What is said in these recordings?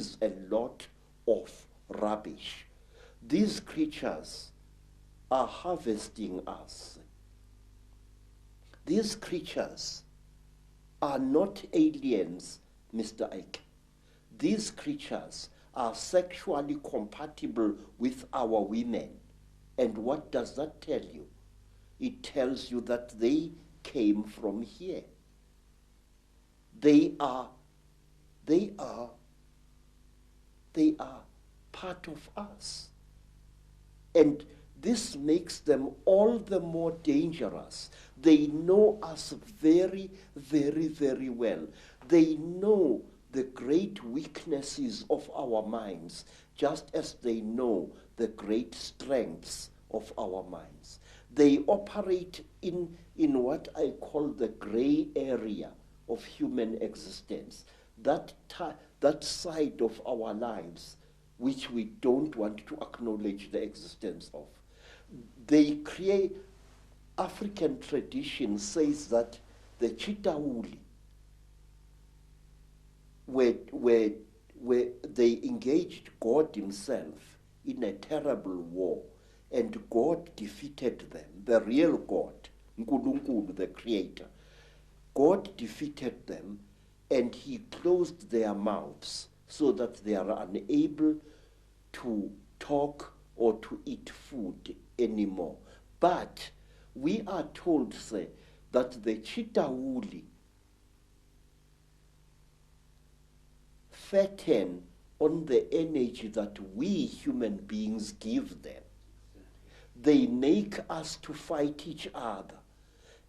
is a lot of rubbish. These creatures are harvesting us. These creatures are not aliens, Mr. Icke. These creatures are sexually compatible with our women. And what does that tell you? It tells you that they came from here. They are part of us. And this makes them all the more dangerous. They know us very, very, very well. They know the great weaknesses of our minds, just as they know the great strengths of our minds. They operate in what I call the gray area of human existence, that side of our lives which we don't want to acknowledge the existence of. They create, African tradition says that the Chitauli, where they engaged God himself in a terrible war, and God defeated them, the real God, Nkulunkulu, the creator. God defeated them, and he closed their mouths so that they are unable to talk or to eat food anymore. But we are told, say, that the Chitauli fatten on the energy that we human beings give them. They make us to fight each other.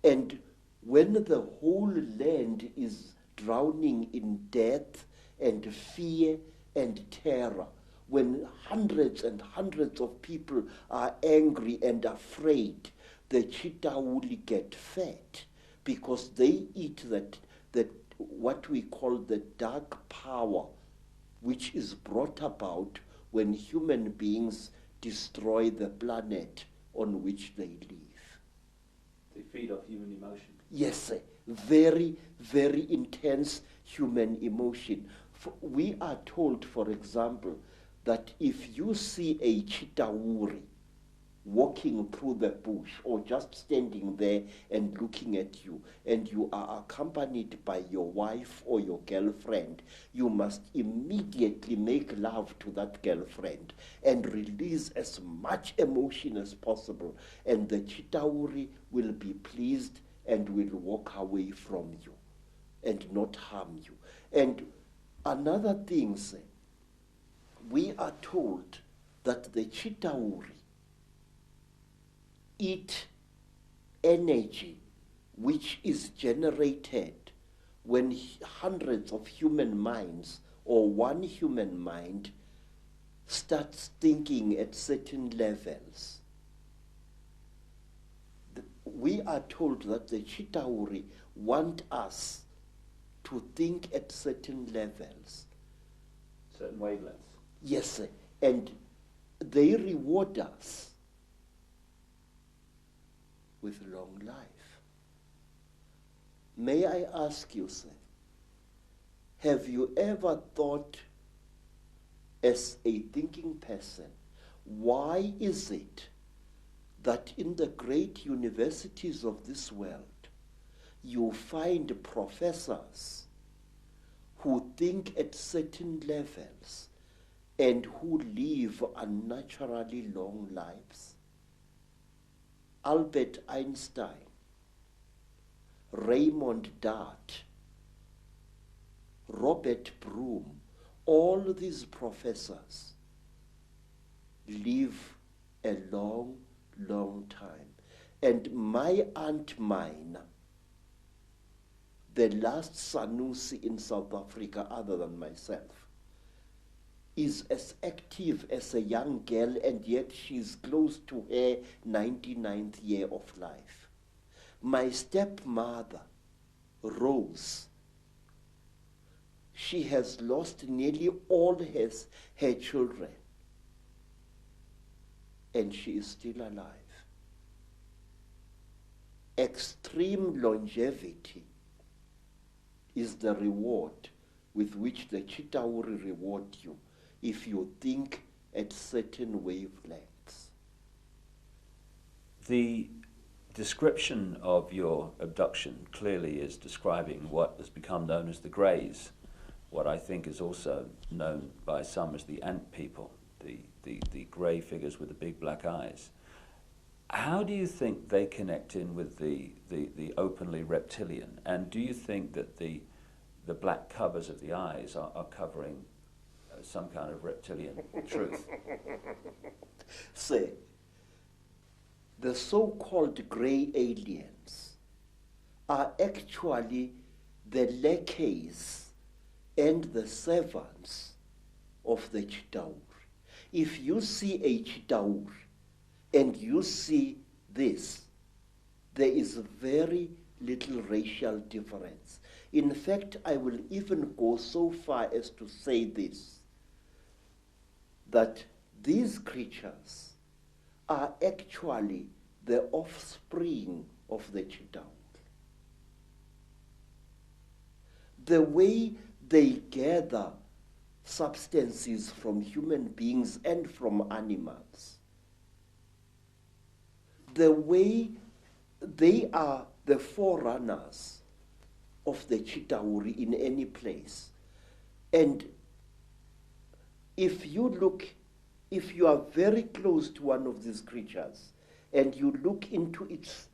And when the whole land is drowning in death and fear and terror, when hundreds and hundreds of people are angry and afraid, the Chitauli get fat because they eat that what we call the dark power, which is brought about when human beings destroy the planet on which they live. They feed off human emotion. Yes, very, very intense human emotion. We are told, for example, that if you see a Chitauri walking through the bush or just standing there and looking at you, and you are accompanied by your wife or your girlfriend, you must immediately make love to that girlfriend and release as much emotion as possible, and the Chitauri will be pleased and will walk away from you and not harm you. And another thing, we are told that the Chitauri eat energy which is generated when hundreds of human minds or one human mind starts thinking at certain levels. We are told that the Chitauri want us to think at certain levels. Certain wavelengths. Yes, and they reward us with long life. May I ask you, sir, have you ever thought as a thinking person, why is it that in the great universities of this world, you find professors who think at certain levels and who live unnaturally long lives? Albert Einstein, Raymond Dart, Robert Broom, all these professors live a long, long time. And my Aunt Mina, the last Sanusi in South Africa other than myself, is as active as a young girl, and yet she's close to her 99th year of life. My stepmother, Rose, she has lost nearly all her children, and she is still alive. Extreme longevity is the reward with which the cheetah will reward you if you think at certain wavelengths. The description of your abduction clearly is describing what has become known as the Greys, what I think is also known by some as the ant people, the grey figures with the big black eyes. How do you think they connect in with the openly reptilian? And do you think that the black covers of the eyes are covering some kind of reptilian truth? Say, the so-called grey aliens are actually the lackeys and the servants of the cheetah. If you see a cheetah and you see this, there is very little racial difference. In fact, I will even go so far as to say this, that these creatures are actually the offspring of the cheetah. The way they gather substances from human beings and from animals, the way they are the forerunners of the cheetah in any place. And if you are very close to one of these creatures and you look into its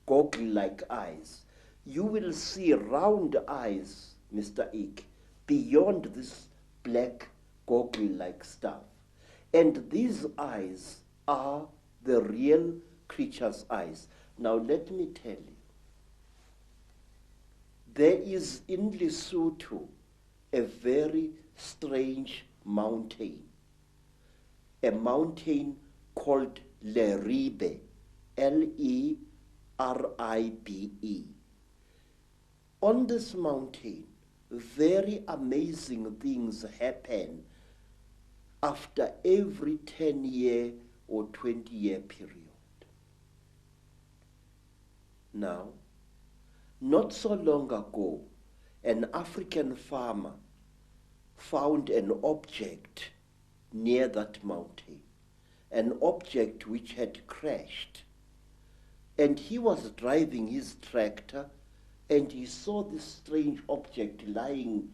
goggle-like eyes, you will see round eyes, Mr. Icke, beyond this black goggle-like stuff. And these eyes are the real creature's eyes. Now let me tell you, there is in Lesotho a very strange mountain, a mountain called Leribe, Leribe. On this mountain, very amazing things happen after every 10-year or 20-year period. Now, not so long ago, an African farmer found an object near that mountain, an object which had crashed. And he was driving his tractor and he saw this strange object lying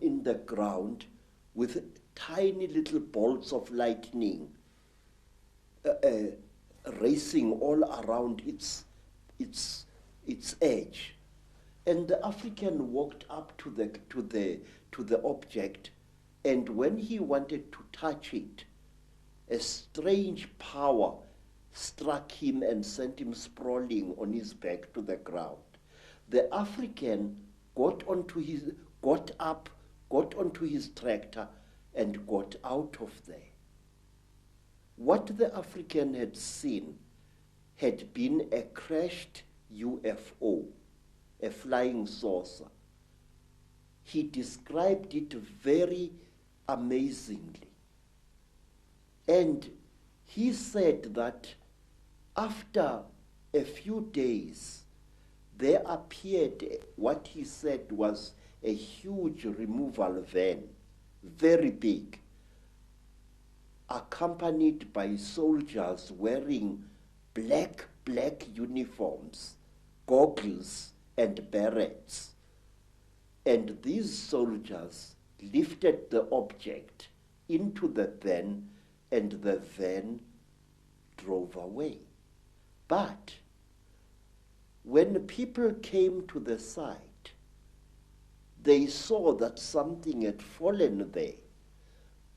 in the ground with tiny little bolts of lightning racing all around its edge. And the African walked up to the object, and when he wanted to touch it, a strange power struck him and sent him sprawling on his back to the ground. The African got up onto his tractor and got out of there. What the African had seen had been a crashed UFO, a flying saucer. He described it very amazingly. And he said that after a few days, there appeared what he said was a huge removal van, very big, accompanied by soldiers wearing black uniforms, goggles, and berets. And these soldiers lifted the object into the van, and the van drove away. But when people came to the site, they saw that something had fallen there,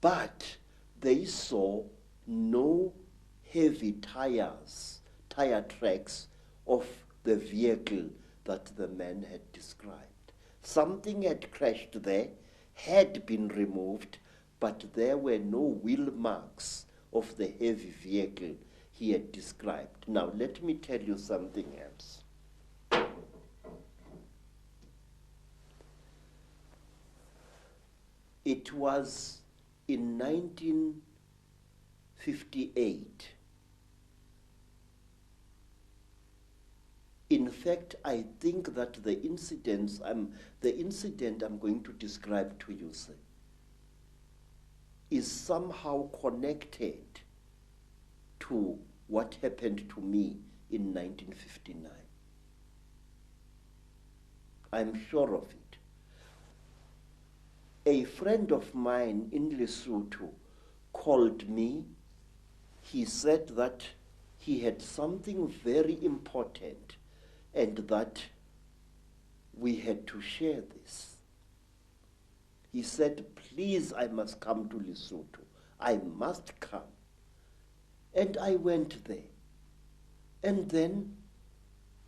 but they saw no heavy tire tracks of the vehicle that the man had described. Something had crashed there, had been removed, but there were no wheel marks of the heavy vehicle he had described. Now, let me tell you something else. It was in 1958. In fact, I think that the incident I'm going to describe to you, sir, is somehow connected to what happened to me in 1959. I'm sure of it. A friend of mine in Lesotho called me. He said that he had something very important and that we had to share this. He said, please, I must come to Lesotho. I must come. And I went there. And then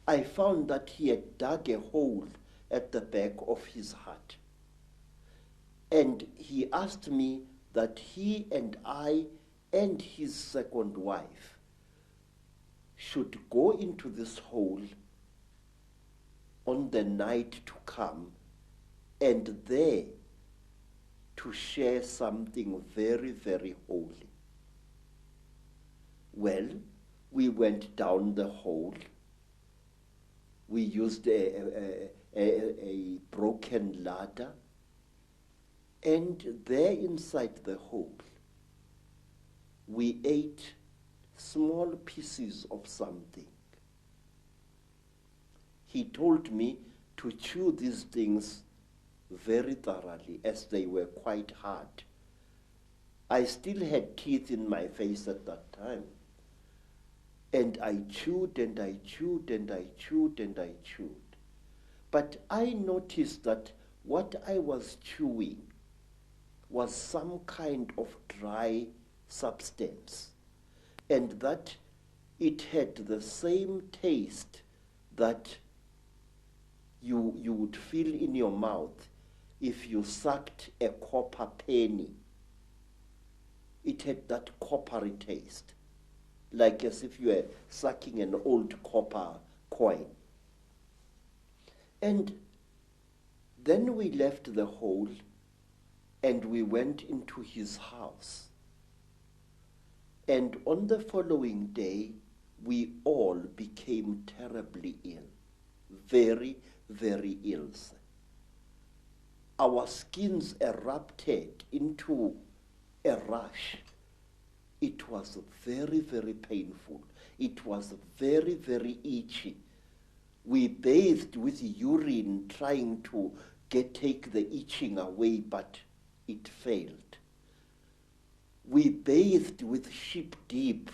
I found that he had dug a hole at the back of his hut. And he asked me that he and I and his second wife should go into this hole on the night to come and there to share something very, very holy. Well, we went down the hole. We used a broken ladder, and there inside the hole, we ate small pieces of something. He told me to chew these things very thoroughly, as they were quite hard. I still had teeth in my face at that time. And I chewed and I chewed and I chewed and I chewed. But I noticed that what I was chewing was some kind of dry substance, and that it had the same taste that you would feel in your mouth if you sucked a copper penny. It had that coppery taste, like as if you were sucking an old copper coin. And then we left the hole and we went into his house. And on the following day, we all became terribly ill, very, very ill. Our skins erupted into a rash. It was very, very painful. It was very, very itchy. We bathed with urine trying to take the itching away, but it failed. We bathed with sheep dip,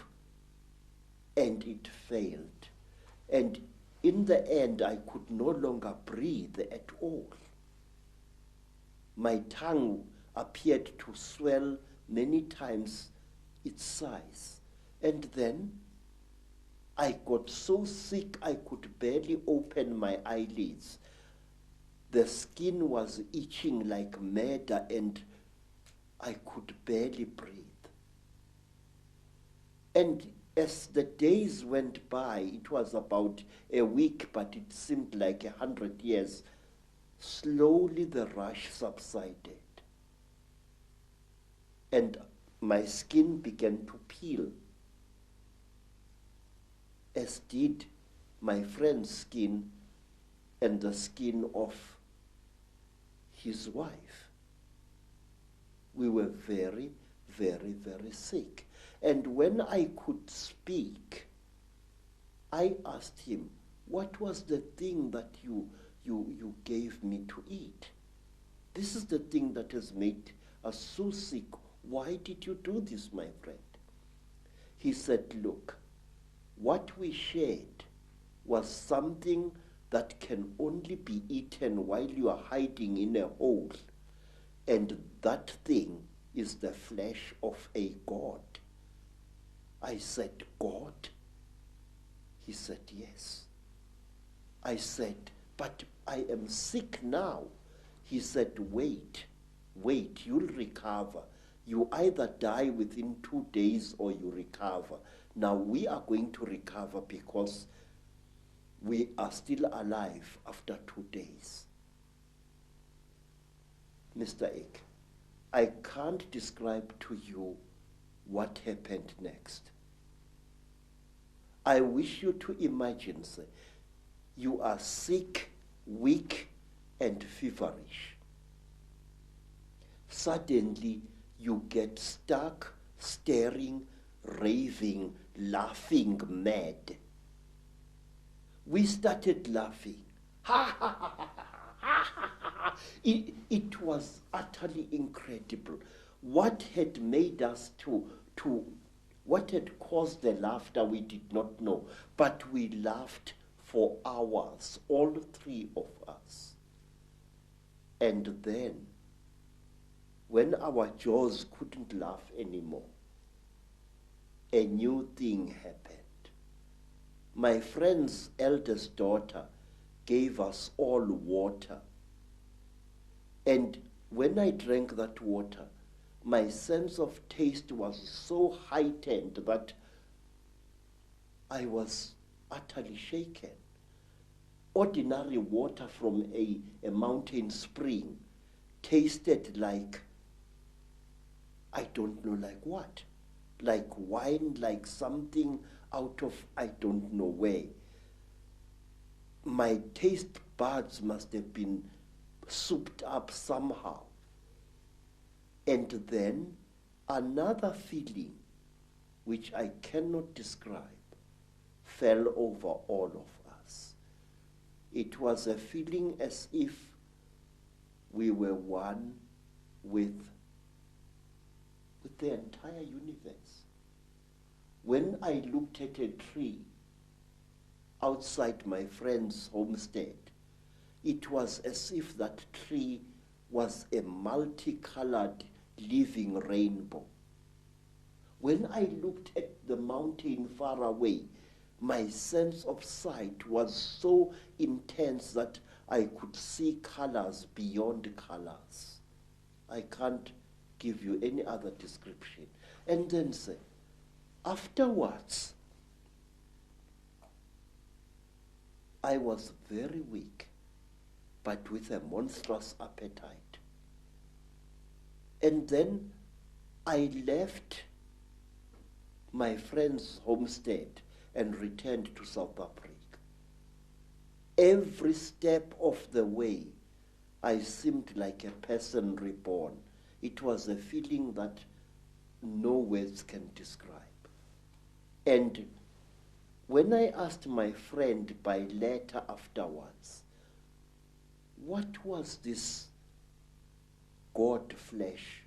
and it failed. And in the end, I could no longer breathe at all. My tongue appeared to swell many times its size. And then I got so sick I could barely open my eyelids. The skin was itching like mad, and I could barely breathe. And as the days went by, it was about a week, but it seemed like 100 years, slowly the rash subsided. And my skin began to peel, as did my friend's skin and the skin of his wife. We were very, very, very sick. And when I could speak, I asked him, what was the thing that you gave me to eat? This is the thing that has made us so sick. Why did you do this, my friend? He said, look, what we shared was something that can only be eaten while you are hiding in a hole. And that thing is the flesh of a god. I said, God? He said, yes. I said, but I am sick now. He said, wait, you'll recover. You either die within 2 days or you recover. Now we are going to recover because we are still alive after 2 days. Mr. Icke, I can't describe to you what happened next. I wish you to imagine, sir, you are sick, weak, and feverish. Suddenly, you get stuck, staring, raving, laughing, mad. We started laughing. Ha ha ha ha ha ha ha. It was utterly incredible. What had made us what had caused the laughter we did not know, but we laughed for hours, all three of us. And then, when our jaws couldn't laugh anymore, a new thing happened. My friend's eldest daughter gave us all water. And when I drank that water, my sense of taste was so heightened that I was utterly shaken. Ordinary water from a mountain spring tasted like, I don't know like what, like wine, like something out of I don't know where. My taste buds must have been souped up somehow. And then another feeling, which I cannot describe, fell over all of us. It was a feeling as if we were one with the entire universe. When I looked at a tree outside my friend's homestead, it was as if that tree was a multicolored living rainbow. When I looked at the mountain far away, my sense of sight was so intense that I could see colors beyond colors. I can't give you any other description. And then say, afterwards, I was very weak, but with a monstrous appetite. And then I left my friend's homestead and returned to South Africa. Every step of the way, I seemed like a person reborn. It was a feeling that no words can describe. And when I asked my friend by letter afterwards, what was this God flesh?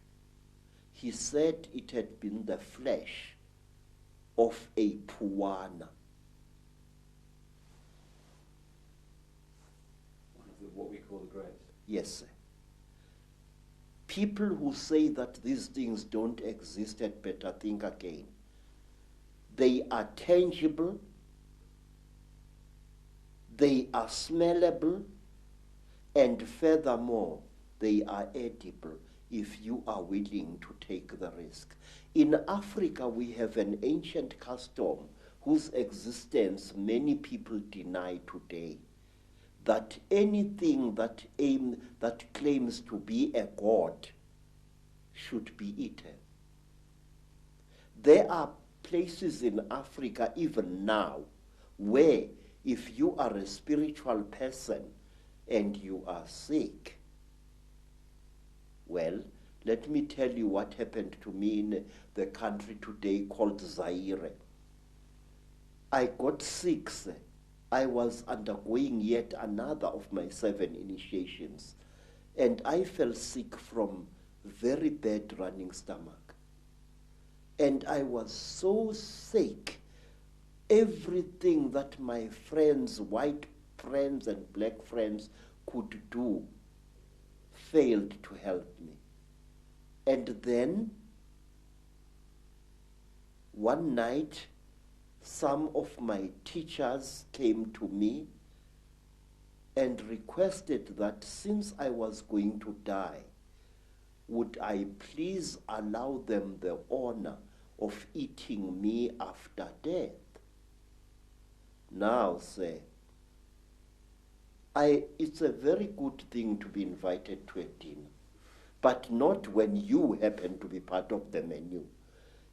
He said it had been the flesh of a puana. What we call the graves. Yes, sir. People who say that these things don't exist had better think again. They are tangible, they are smellable, and furthermore, they are edible if you are willing to take the risk. In Africa, we have an ancient custom whose existence many people deny today, that anything that claims to be a god should be eaten. There are places in Africa even now where if you are a spiritual person and you are sick, well, let me tell you what happened to me in the country today called Zaire. I got sick, sir. I was undergoing yet another of my 7 initiations, and I fell sick from very bad running stomach. And I was so sick, everything that my friends, white friends and black friends could do failed to help me. And then, one night, some of my teachers came to me and requested that since I was going to die, would I please allow them the honor of eating me after death? Now, sir, it's a very good thing to be invited to a dinner, but not when you happen to be part of the menu.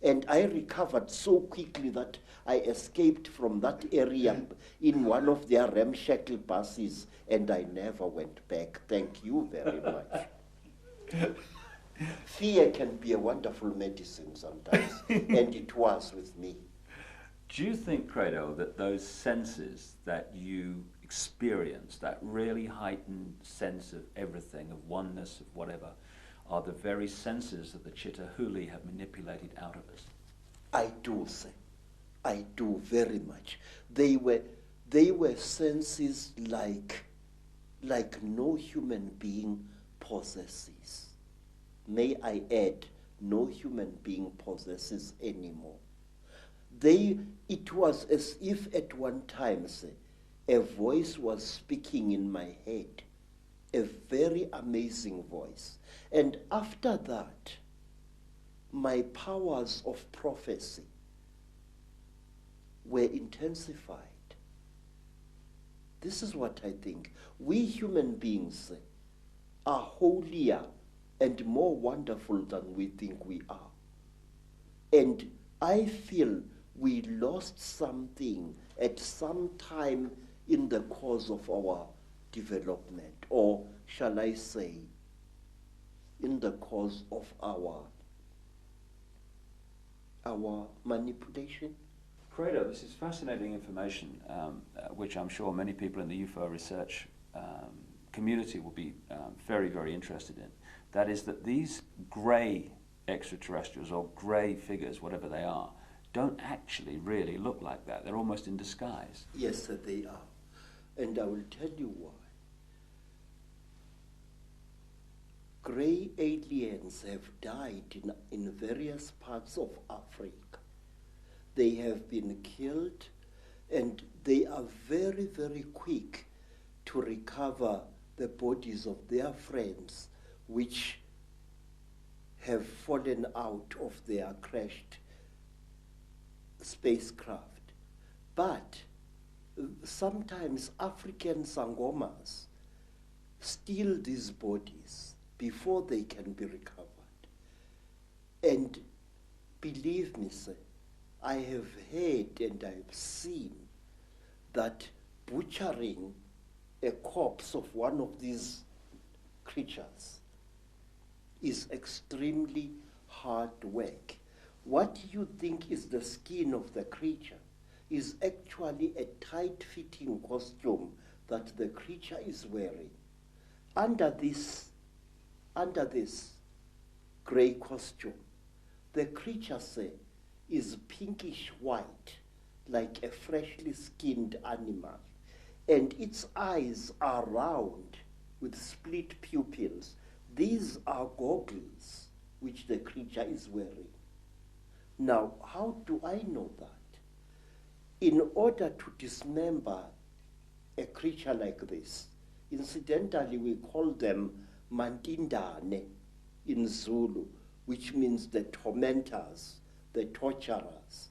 And I recovered so quickly that I escaped from that area in one of their ramshackle buses, and I never went back. Thank you very much. Fear can be a wonderful medicine sometimes, and it was with me. Do you think, Credo, that those senses that you experience, that really heightened sense of everything, of oneness, of whatever, are the very senses that the Chittahuli have manipulated out of us? I do, sir. I do very much. They were senses like no human being possesses. May I add, no human being possesses anymore. It was as if at one time, sir, a voice was speaking in my head, a very amazing voice. And after that, my powers of prophecy were intensified. This is what I think. We human beings are holier and more wonderful than we think we are. And I feel we lost something at some time in the course of our development, or shall I say, in the course of our manipulation. Credo, this is fascinating information, which I'm sure many people in the UFO research community will be very, very interested in. That is that these grey extraterrestrials, or grey figures, whatever they are, don't actually really look like that. They're almost in disguise. Yes, sir, they are. And I will tell you why. Grey aliens have died in various parts of Africa. They have been killed, and they are very, very quick to recover the bodies of their friends which have fallen out of their crashed spacecraft. But sometimes African sangomas steal these bodies before they can be recovered. And believe me, sir, I have heard and I've seen that butchering a corpse of one of these creatures is extremely hard work. What you think is the skin of the creature is actually a tight-fitting costume that the creature is wearing. Under this grey costume, the creature, say, is pinkish white, like a freshly skinned animal, and its eyes are round with split pupils. These are goggles which the creature is wearing. Now, how do I know that? In order to dismember a creature like this, incidentally we call them mantindane in Zulu, which means the tormentors, the torturers.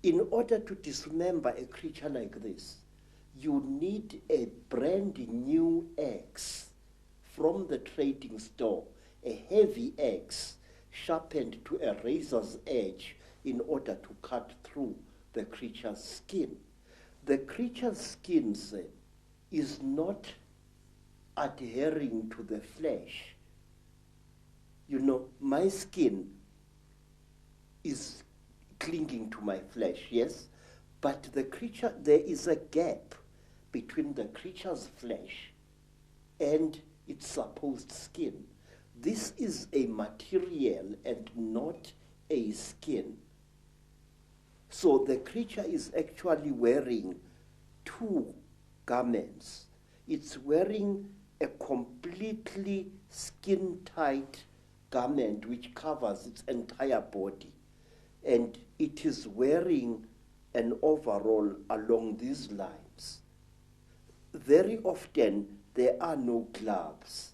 In order to dismember a creature like this, you need a brand new axe from the trading store, a heavy axe sharpened to a razor's edge in order to cut through the creature's skin. The creature's skin, say, is not adhering to the flesh. You know, my skin is clinging to my flesh, yes, but the creature, there is a gap between the creature's flesh and its supposed skin. This is a material and not a skin. So the creature is actually wearing two garments. It's wearing a completely skin-tight garment which covers its entire body. And it is wearing an overall along these lines. Very often there are no gloves.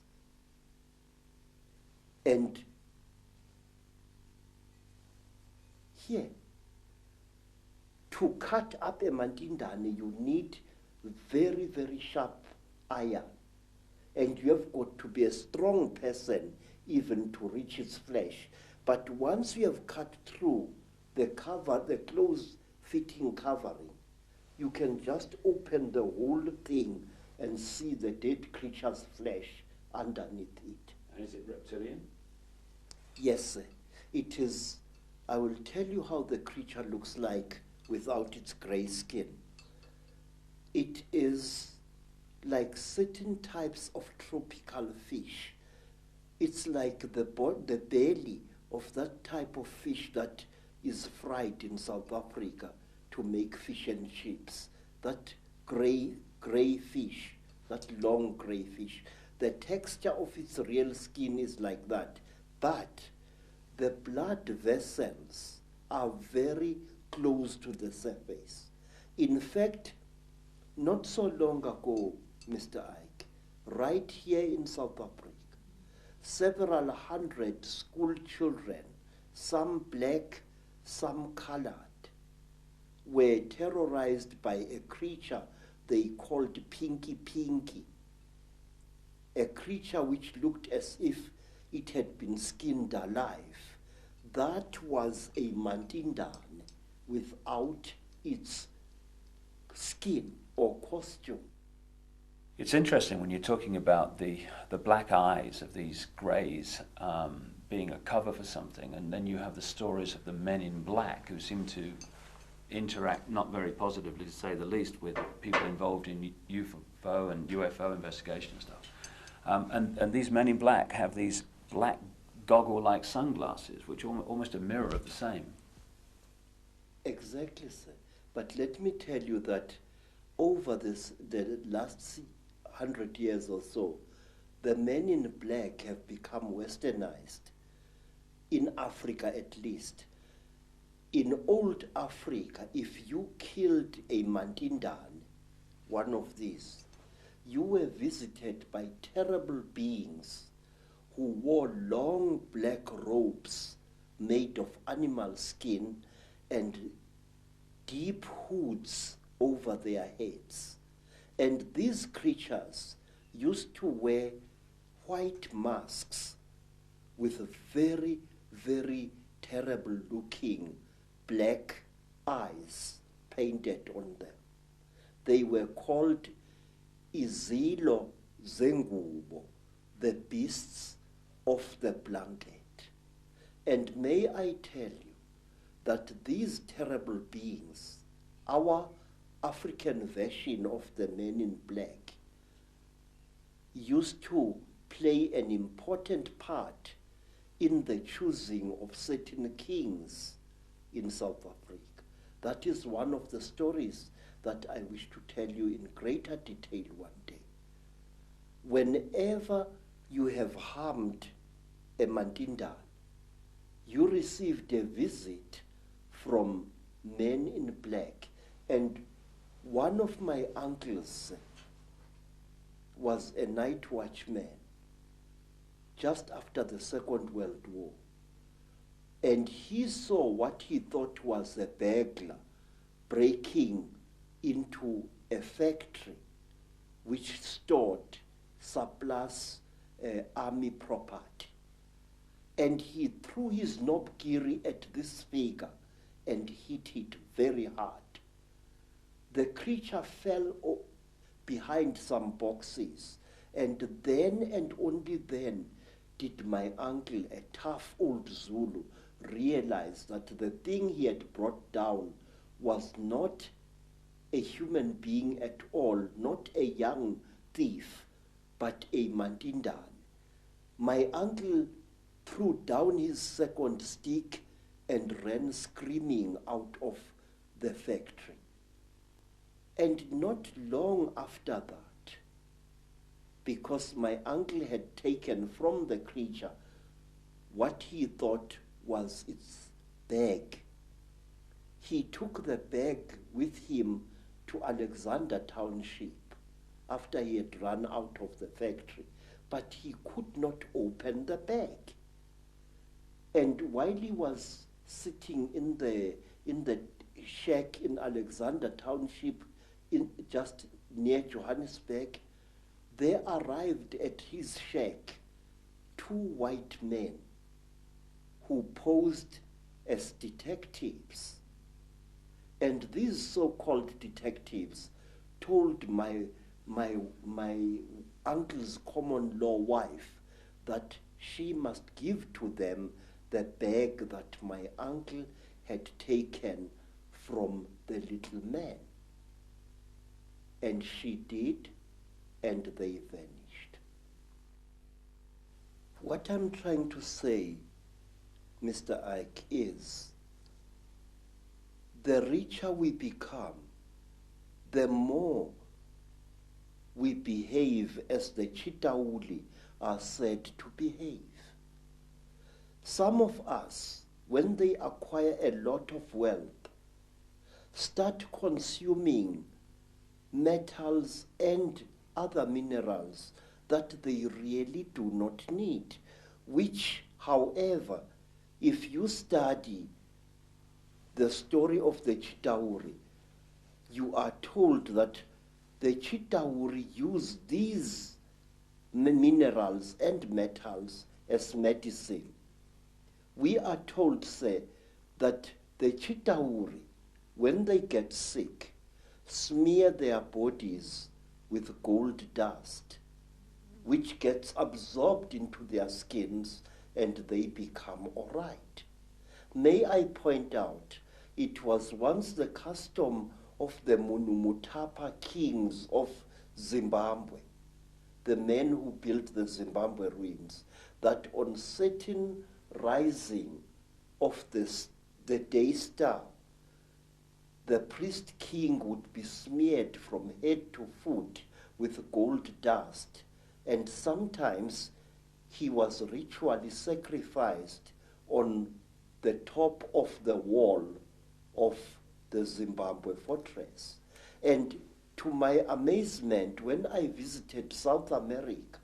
And here, to cut up a mantindane, you need very, very sharp iron. And you have got to be a strong person even to reach its flesh. But once you have cut through the cover, the close-fitting covering, you can just open the whole thing and see the dead creature's flesh underneath it. And is it reptilian? Yes, sir. It is. I will tell you how the creature looks like without its grey skin. It is like certain types of tropical fish. It's like the belly of that type of fish that is fried in South Africa to make fish and chips. That grey fish, that long grey fish. The texture of its real skin is like that, but the blood vessels are very close to the surface. In fact, not so long ago, Mr. Icke, right here in South Africa, several hundred school children, some black, some colored, were terrorized by a creature they called Pinky Pinky, a creature which looked as if it had been skinned alive. That was a Mantindane without its skin or costume. It's interesting when you're talking about the black eyes of these greys being a cover for something, and then you have the stories of the men in black who seem to interact not very positively, to say the least, with people involved in UFO and UFO investigation and stuff. And these men in black have these black goggle-like sunglasses, which are almost a mirror of the same. Exactly, sir. But let me tell you that over the last 100 years or so, the men in black have become westernized, in Africa at least. In old Africa, if you killed a Mantindane, one of these, you were visited by terrible beings who wore long black robes made of animal skin and deep hoods over their heads. And these creatures used to wear white masks with very, very terrible looking black eyes painted on them. They were called Izilo Zengubo, the beasts of the blanket. And may I tell you that these terrible beings, our African version of the men in black, used to play an important part in the choosing of certain kings in South Africa. That is one of the stories that I wish to tell you in greater detail one day. Whenever you have harmed a Mantindane, you received a visit from men in black. And one of my uncles was a night watchman just after the Second World War. And he saw what he thought was a burglar breaking into a factory which stored surplus army property. And he threw his knobkiri at this figure and hit it very hard. The creature fell behind some boxes, and then and only then did my uncle, a tough old Zulu, realize that the thing he had brought down was not a human being at all, not a young thief, but a Mantindane. My uncle threw down his second stick and ran screaming out of the factory. And not long after that, because my uncle had taken from the creature what he thought was its bag, he took the bag with him to Alexander Township after he had run out of the factory, but he could not open the bag. And while he was sitting in the shack in Alexander Township, just near Johannesburg, there arrived at his shack 2 white men who posed as detectives. And these so-called detectives told my uncle's common law wife that she must give to them the bag that my uncle had taken from the little man. And she did, and they vanished. What I'm trying to say, Mr. Icke, is the richer we become, the more we behave as the Chitauli are said to behave. Some of us, when they acquire a lot of wealth, start consuming metals and other minerals that they really do not need, which, however, if you study the story of the Chitauri, you are told that the Chitauri use these minerals and metals as medicine. We are told, say, that the Chitauri, when they get sick, smear their bodies with gold dust, which gets absorbed into their skins and they become all right. May I point out, it was once the custom of the Mutwa kings of Zimbabwe, the men who built the Zimbabwe ruins, that on certain rising of the day star, the priest king would be smeared from head to foot with gold dust, and sometimes he was ritually sacrificed on the top of the wall of the Zimbabwe fortress. And to my amazement, when I visited South America,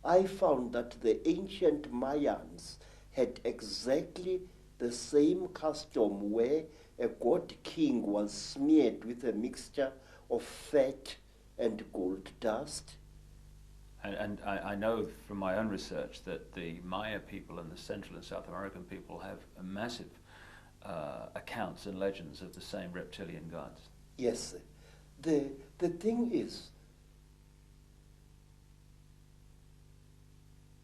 I found that the ancient Mayans had exactly the same custom where a god king was smeared with a mixture of fat and gold dust. And I know from my own research that the Maya people and the Central and South American people have a massive accounts and legends of the same reptilian gods. Yes. The thing is,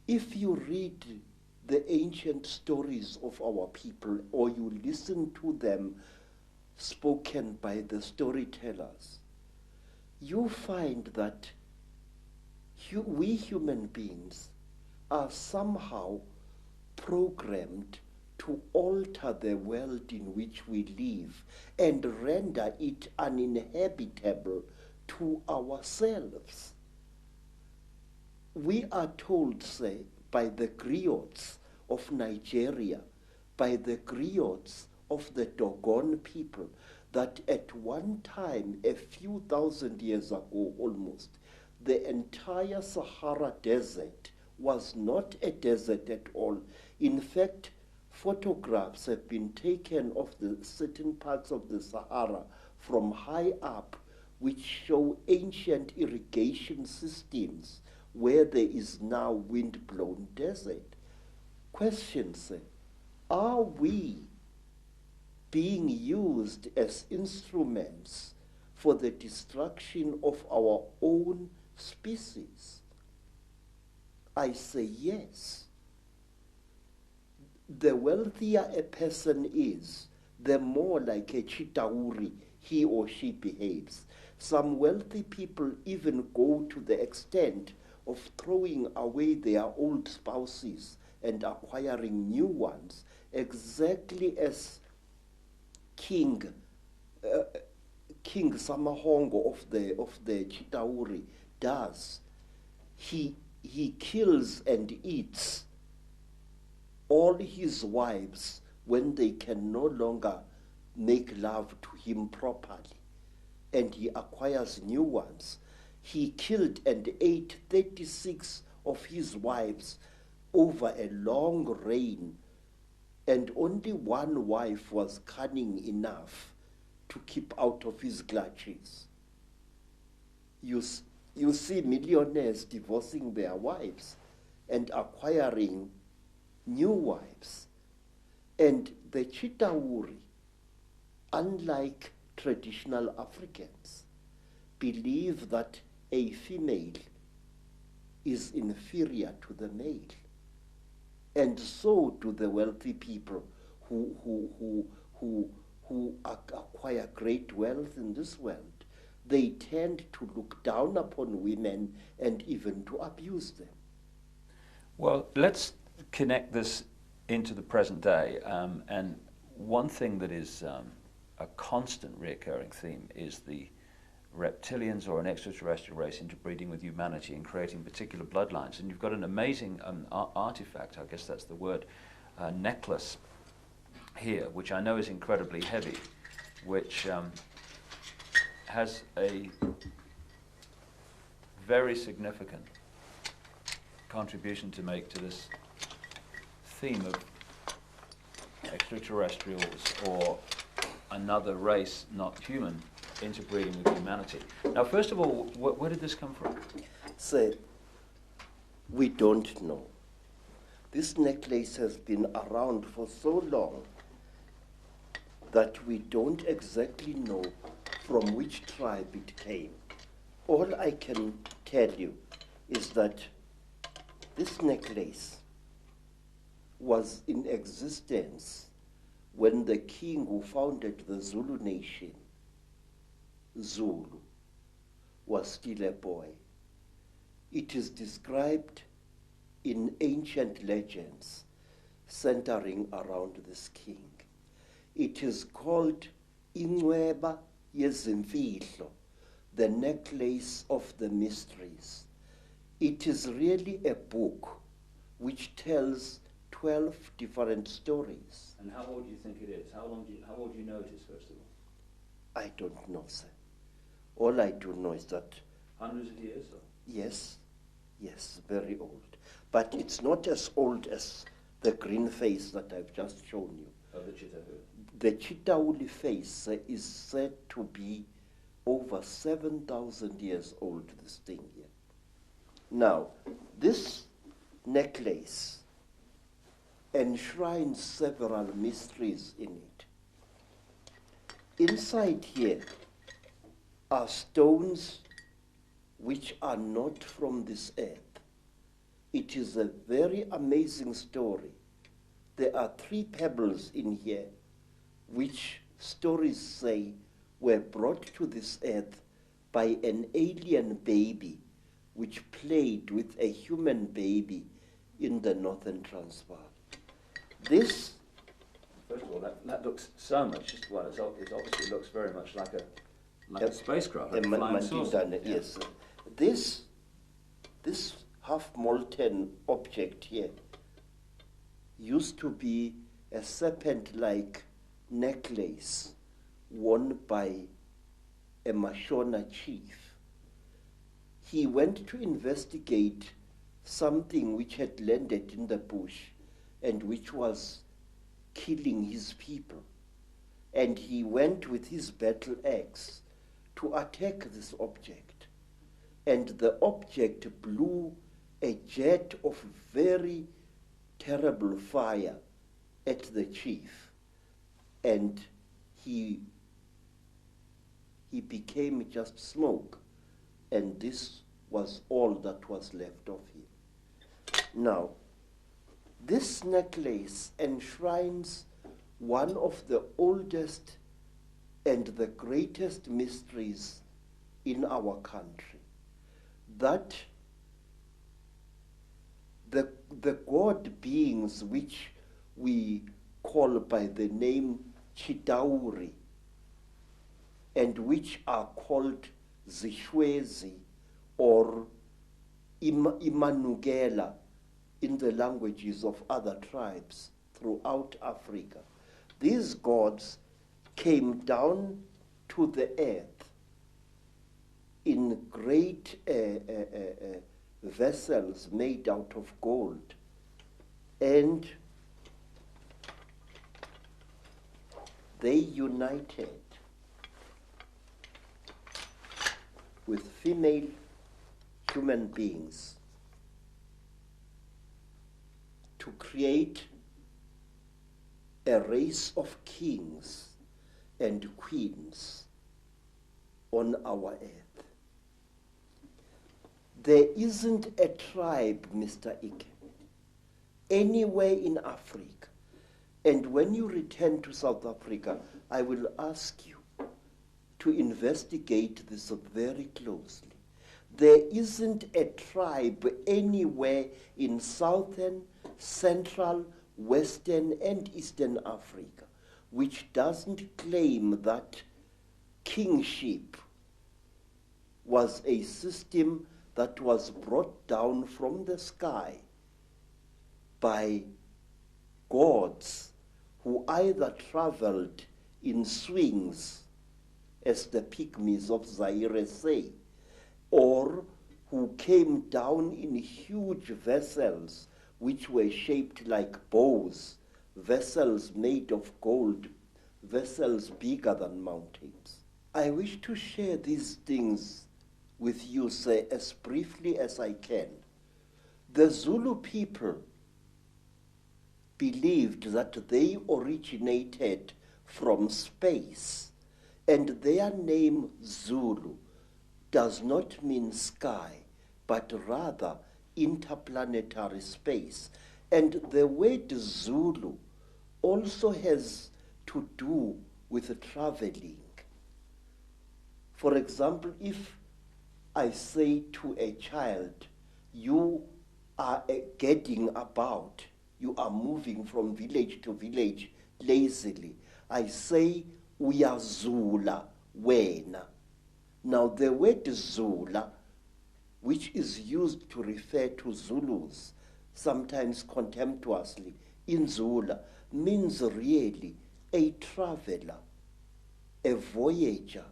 if you read the ancient stories of our people, or you listen to them spoken by the storytellers, you find that we human beings are somehow programmed to alter the world in which we live and render it uninhabitable to ourselves. We are told, say, by the griots of Nigeria, by the griots of the Dogon people, that at one time, a few thousand years ago almost, the entire Sahara Desert was not a desert at all. In fact, photographs have been taken of the certain parts of the Sahara from high up, which show ancient irrigation systems where there is now wind-blown desert. Questions: are we being used as instruments for the destruction of our own species? I say yes. The wealthier a person is, the more like a Chitauri he or she behaves. Some wealthy people even go to the extent of throwing away their old spouses and acquiring new ones, exactly as King Samahongo of the Chitauri does. He kills and eats all his wives when they can no longer make love to him properly, and he acquires new ones. He killed and ate 36 of his wives over a long reign, and only one wife was cunning enough to keep out of his clutches. You see millionaires divorcing their wives and acquiring new wives. And the Chitauri, unlike traditional Africans, believe that a female is inferior to the male. And so do the wealthy people who acquire great wealth in this world. They tend to look down upon women and even to abuse them. Well, let's connect this into the present day. And one thing that is a constant recurring theme is the reptilians or an extraterrestrial race interbreeding with humanity and creating particular bloodlines. And you've got an amazing artifact, I guess that's the word, necklace here, which I know is incredibly heavy, which has a very significant contribution to make to this theme of extraterrestrials or another race, not human, interbreeding with humanity. Now, first of all, where did this come from? So, we don't know. This necklace has been around for so long that we don't exactly know from which tribe it came. All I can tell you is that this necklace was in existence when the king who founded the Zulu nation, Zulu, was still a boy. It is described in ancient legends centering around this king. It is called Inweba Yezimfihlo, the necklace of the mysteries. It is really a book which tells 12 different stories. And how old do you think it is? How old do you know it is, first of all? I don't know, sir. All I do know is that... Hundreds of years? Or? Yes, very old. But it's not as old as the green face that I've just shown you. Oh, the Chitauri. The Chitauri face is said to be over 7,000 years old, this thing here. Now, this necklace enshrines several mysteries in it. Inside here are stones which are not from this earth. It is a very amazing story. There are 3 pebbles in here which stories say were brought to this earth by an alien baby which played with a human baby in the northern Transvaal. This... First of all, that looks so much, well, it obviously looks very much like a spacecraft, like a flying saucer. Yes. This half-molten object here used to be a serpent-like necklace worn by a Mashona chief. He went to investigate something which had landed in the bush and which was killing his people. And he went with his battle axe to attack this object. And the object blew a jet of very terrible fire at the chief. And he became just smoke. And this was all that was left of him. Now, this necklace enshrines one of the oldest and the greatest mysteries in our country, that the god beings which we call by the name Chitauri and which are called Zishwezi or Imanugela in the languages of other tribes throughout Africa. These gods came down to the earth in great vessels made out of gold, and they united with female human beings to create a race of kings and queens on our earth. There isn't a tribe, Mr. Icke, anywhere in Africa. And when you return to South Africa, I will ask you to investigate this very closely. There isn't a tribe anywhere in Southern, Central, Western, and Eastern Africa which doesn't claim that kingship was a system that was brought down from the sky by gods who either traveled in swings, as the pygmies of Zaire say, or who came down in huge vessels which were shaped like bows, vessels made of gold, vessels bigger than mountains. I wish to share these things with you, sir, as briefly as I can. The Zulu people believed that they originated from space, and their name Zulu does not mean sky, but rather interplanetary space. And the word Zulu also has to do with traveling. For example, if I say to a child, you are getting about, you are moving from village to village lazily, I say, uyazula wena. Now the word Zula, which is used to refer to Zulus, sometimes contemptuously, in Zula, means really a traveler, a voyager,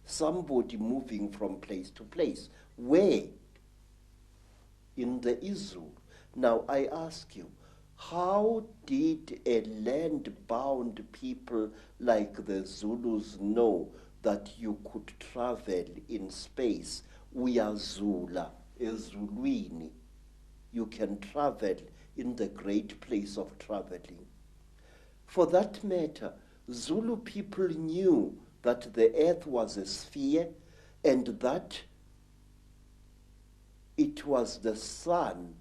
somebody moving from place to place. Where? In the Izulu. Now I ask you, how did a land-bound people like the Zulus know that you could travel in space? Uyazula ezulwini. You can travel in the great place of traveling. For that matter, Zulu people knew that the earth was a sphere and that it was the sun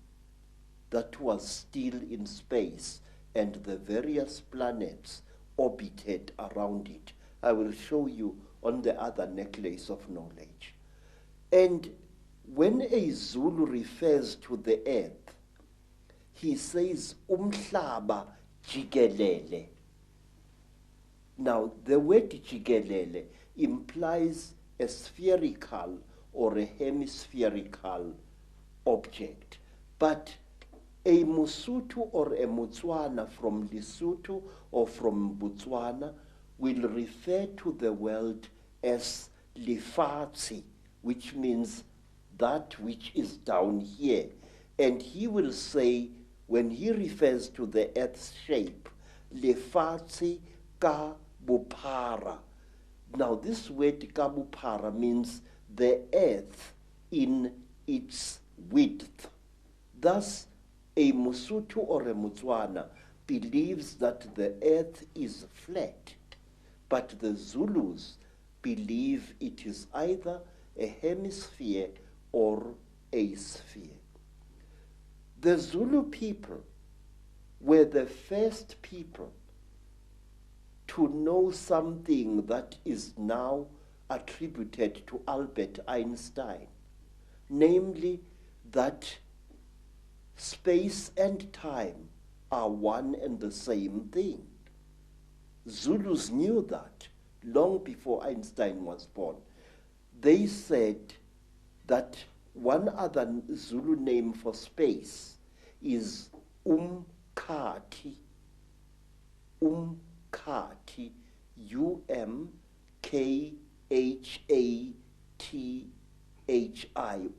that was still in space and the various planets orbited around it. I will show you on the other necklace of knowledge. And when a Zulu refers to the earth, he says umhlaba jikelele. Now, the word jikelele implies a spherical or a hemispherical object. But a Mosotho or a Motswana from Lesotho or from Botswana will refer to the world as lefatshe, which means that which is down here. And he will say, when he refers to the earth's shape, lefatshe ka bophara. Now this word ka bophara means the earth in its width. Thus, a Mosotho or a Motswana believes that the earth is flat, but the Zulus believe it is either a hemisphere or a sphere. The Zulu people were the first people to know something that is now attributed to Albert Einstein, namely that space and time are one and the same thing. Zulus knew that long before Einstein was born. They said that one other Zulu name for space is umkhati. Umkhati, U-M-K-H-A-T-H-I,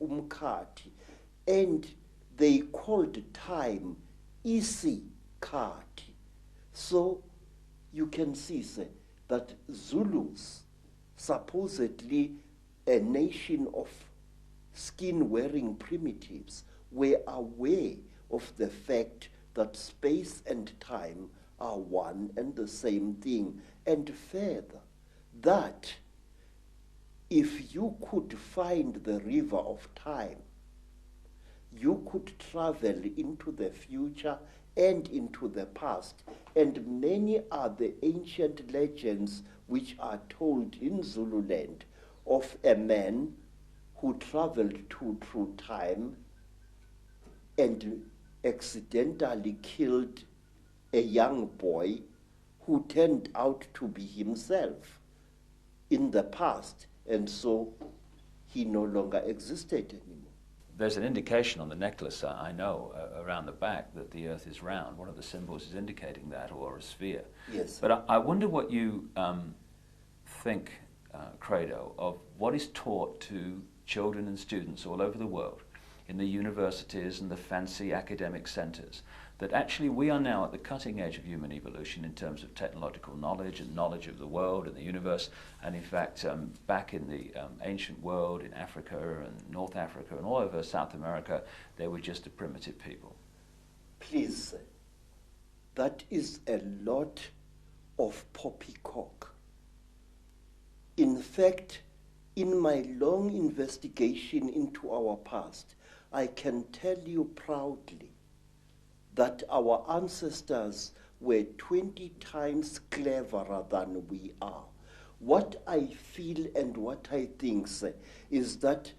umkhati. And they called time isikhathi. So you can see, sir, that Zulus, supposedly a nation of skin-wearing primitives, were aware of the fact that space and time are one and the same thing, and further, that if you could find the river of time, you could travel into the future and into the past. And many are the ancient legends which are told in Zululand of a man who traveled through time and accidentally killed a young boy who turned out to be himself in the past, and so he no longer existed anymore. There's an indication on the necklace, I know, around the back that the Earth is round. One of the symbols is indicating that, or a sphere. Yes. But I wonder what you think, Credo, of what is taught to children and students all over the world in the universities and the fancy academic centers, that actually we are now at the cutting edge of human evolution in terms of technological knowledge and knowledge of the world and the universe, and in fact back in the ancient world, in Africa and North Africa and all over South America, they were just a primitive people. Please, that is a lot of poppycock. In fact, in my long investigation into our past, I can tell you proudly that our ancestors were 20 times cleverer than we are. What I feel and what I think is that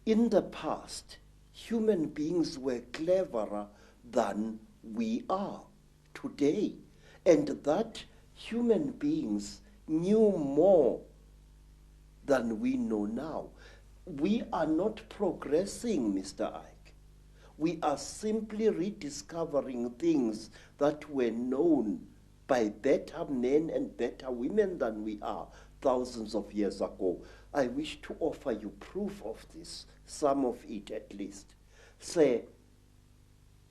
in the past, human beings were cleverer than we are today, and that human beings knew more than we know now. We are not progressing, Mr. Icke. We are simply rediscovering things that were known by better men and better women than we are thousands of years ago. I wish to offer you proof of this, some of it at least. Say,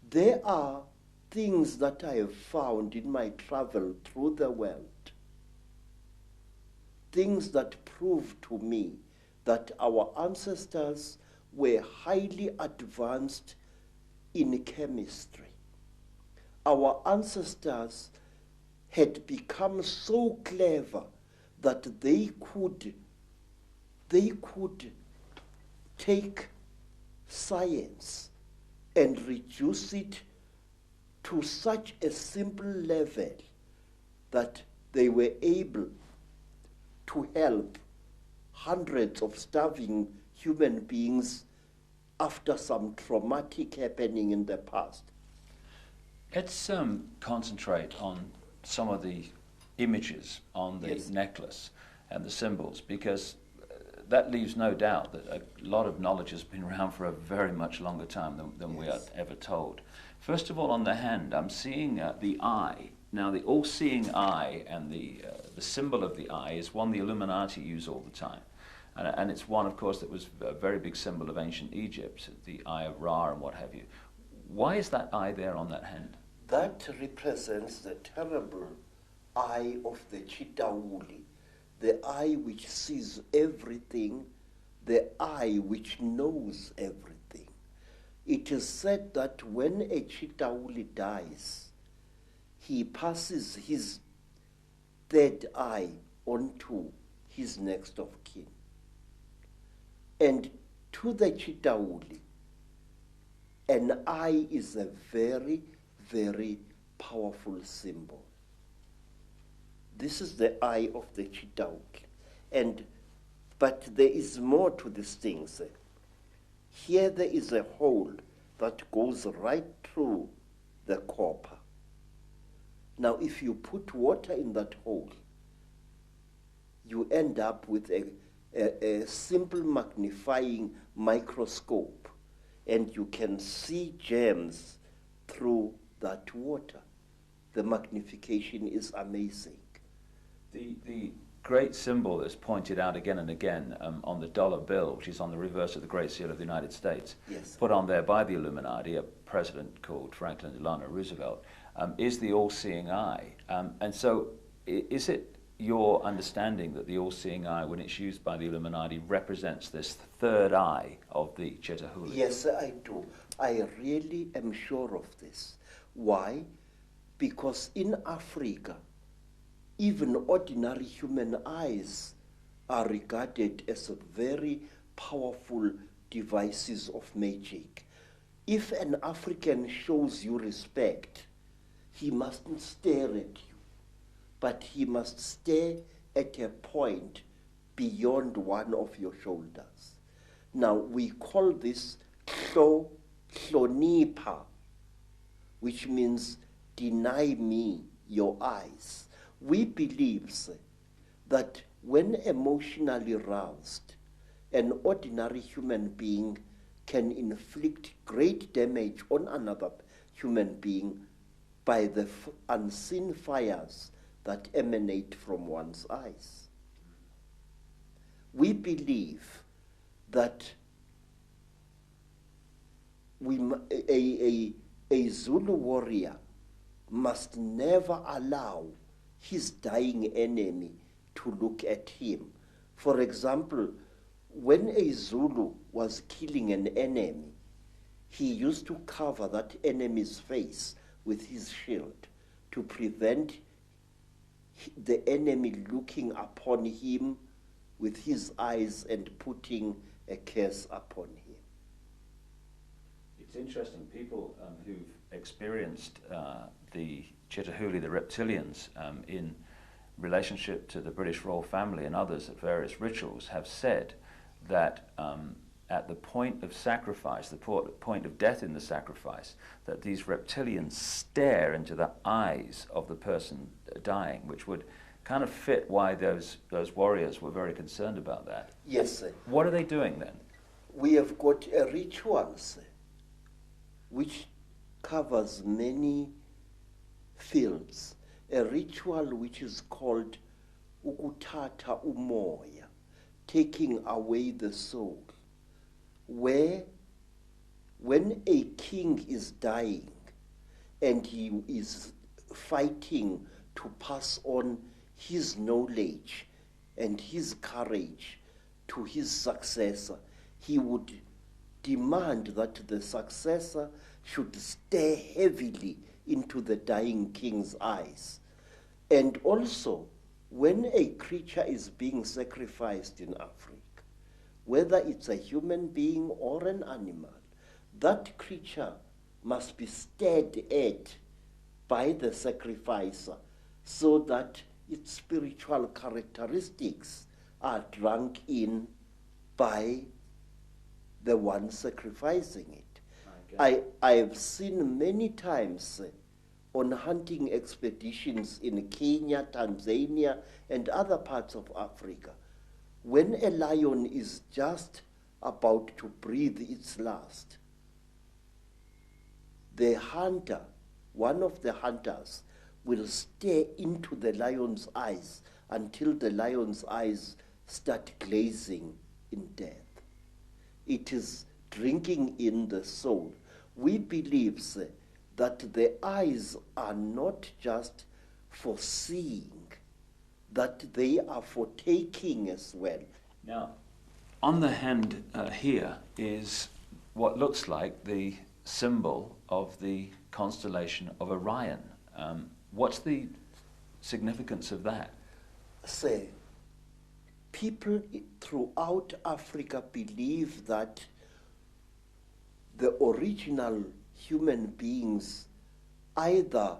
there are things that I have found in my travel through the world, things that prove to me that our ancestors were highly advanced in chemistry. Our ancestors had become so clever that they could take science and reduce it to such a simple level that they were able to help hundreds of starving human beings after some traumatic happening in the past. Let's concentrate on some of the images on the Yes. necklace and the symbols, because that leaves no doubt that a lot of knowledge has been around for a very much longer time than we are Yes. ever told. First of all, on the hand, I'm seeing the eye. Now, the all-seeing eye and the symbol of the eye is one the Illuminati use all the time. And it's one, of course, that was a very big symbol of ancient Egypt, the Eye of Ra and what have you. Why is that eye there on that hand? That represents the terrible eye of the Chitauli, the eye which sees everything, the eye which knows everything. It is said that when a Chitauli dies, he passes his third eye onto his next of kin. And to the Chitauli, an eye is a very, very powerful symbol. This is the eye of the Chitauli. But there is more to these things. Here there is a hole that goes right through the copper. Now, if you put water in that hole, you end up with a simple magnifying microscope, and you can see gems through that water. The magnification is amazing. The great symbol that's pointed out again and again on the dollar bill, which is on the reverse of the Great Seal of the United States, Yes. put on there by the Illuminati, a president called Franklin Delano Roosevelt, is the all-seeing eye. And so is it your understanding that the all-seeing eye, when it's used by the Illuminati, represents this third eye of the Chitauli? Yes, I do. I really am sure of this. Why? Because in Africa, even ordinary human eyes are regarded as very powerful devices of magic. If an African shows you respect, he mustn't stare at you, but he must stare at a point beyond one of your shoulders. Now, we call this hlonipa, which means deny me your eyes. We believe that when emotionally roused, an ordinary human being can inflict great damage on another human being by the unseen fires that emanate from one's eyes. We believe that a Zulu warrior must never allow his dying enemy to look at him. For example, when a Zulu was killing an enemy, he used to cover that enemy's face with his shield to prevent the enemy looking upon him with his eyes and putting a curse upon him. It's interesting, people who've experienced the Chitahuli, the reptilians, in relationship to the British royal family and others at various rituals, have said that at the point of sacrifice, the point of death in the sacrifice, that these reptilians stare into the eyes of the person dying, which would kind of fit why those warriors were very concerned about that. Yes, sir. What are they doing then? We have got a ritual, sir, which covers many fields. A ritual which is called ukuthatha umoya, taking away the soul, where when a king is dying and he is fighting to pass on his knowledge and his courage to his successor, he would demand that the successor should stare heavily into the dying king's eyes. And also, when a creature is being sacrificed in Africa, whether it's a human being or an animal, that creature must be stared at by the sacrificer so that its spiritual characteristics are drunk in by the one sacrificing it. Okay. I have seen many times on hunting expeditions in Kenya, Tanzania, and other parts of Africa, when a lion is just about to breathe its last, the hunter, one of the hunters, will stare into the lion's eyes until the lion's eyes start glazing in death. It is drinking in the soul. We believe that the eyes are not just for seeing, that they are for taking as well. Now, on the hand here is what looks like the symbol of the constellation of Orion. What's the significance of that? Say, people throughout Africa believe that the original human beings either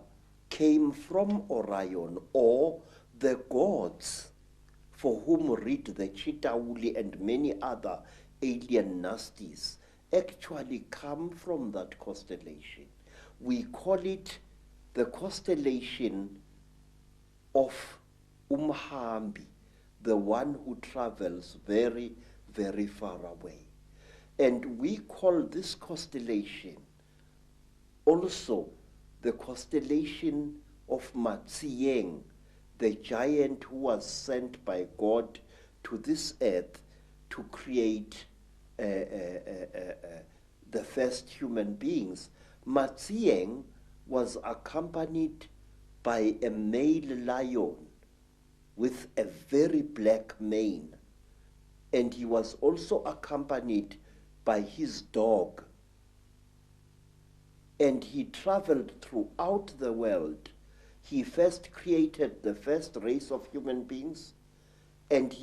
came from Orion or the gods for whom read the Chitahuli and many other alien nasties actually come from that constellation. We call it the constellation of Umhambi, the one who travels very, very far away. And we call this constellation also the constellation of Matsieng, the giant who was sent by God to this earth to create the first human beings. Matsieng was accompanied by a male lion with a very black mane, and he was also accompanied by his dog, and he traveled throughout the world. He first created the first race of human beings, and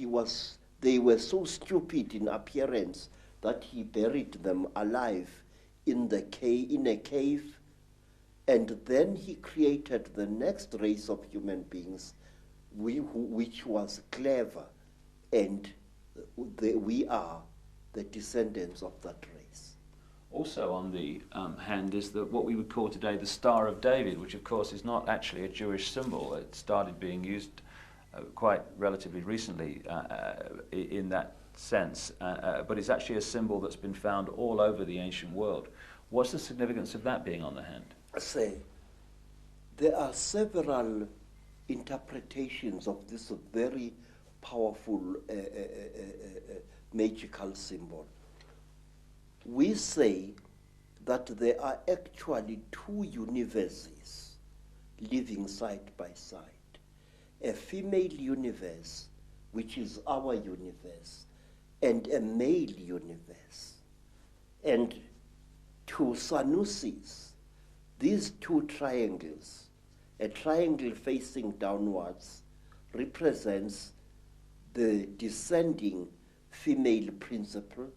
they were so stupid in appearance that he buried them alive in a cave, and then he created the next race of human beings, which was clever, and we are the descendants of that race. Also on the hand is what we would call today the Star of David, which of course is not actually a Jewish symbol. It started being used quite relatively recently in that sense, but it's actually a symbol that's been found all over the ancient world. What's the significance of that being on the hand? There are several interpretations of this very powerful magical symbol. We say that there are actually two universes living side by side. A female universe, which is our universe, and a male universe. And to Sanusis, these two triangles, a triangle facing downwards represents the descending female principle,